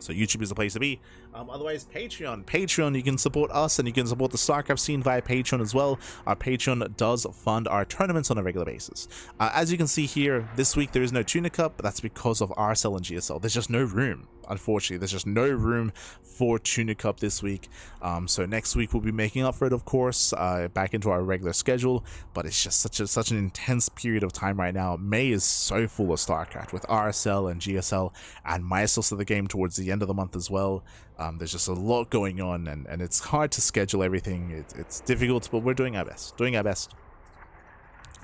So YouTube is the place to be. Otherwise, Patreon, you can support us and you can support the StarCraft scene via Patreon as well. Our Patreon does fund our tournaments on a regular basis. As you can see here, this week there is no Tuna Cup, but that's because of RSL and GSL. There's just no room. Unfortunately, there's just no room for Tuna Cup this week. So next week we'll be making up for it, of course, back into our regular schedule. But it's just such an intense period of time right now. May is so full of StarCraft with RSL and GSL, and MasTeR of the game towards the end of the month as well. There's just a lot going on, and it's hard to schedule everything. It's difficult, but we're doing our best.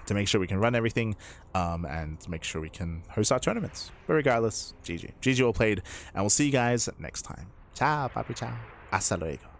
To make sure we can run everything and make sure we can host our tournaments. But regardless, GG. GG all played, and we'll see you guys next time. Ciao, papi, ciao. Hasta luego.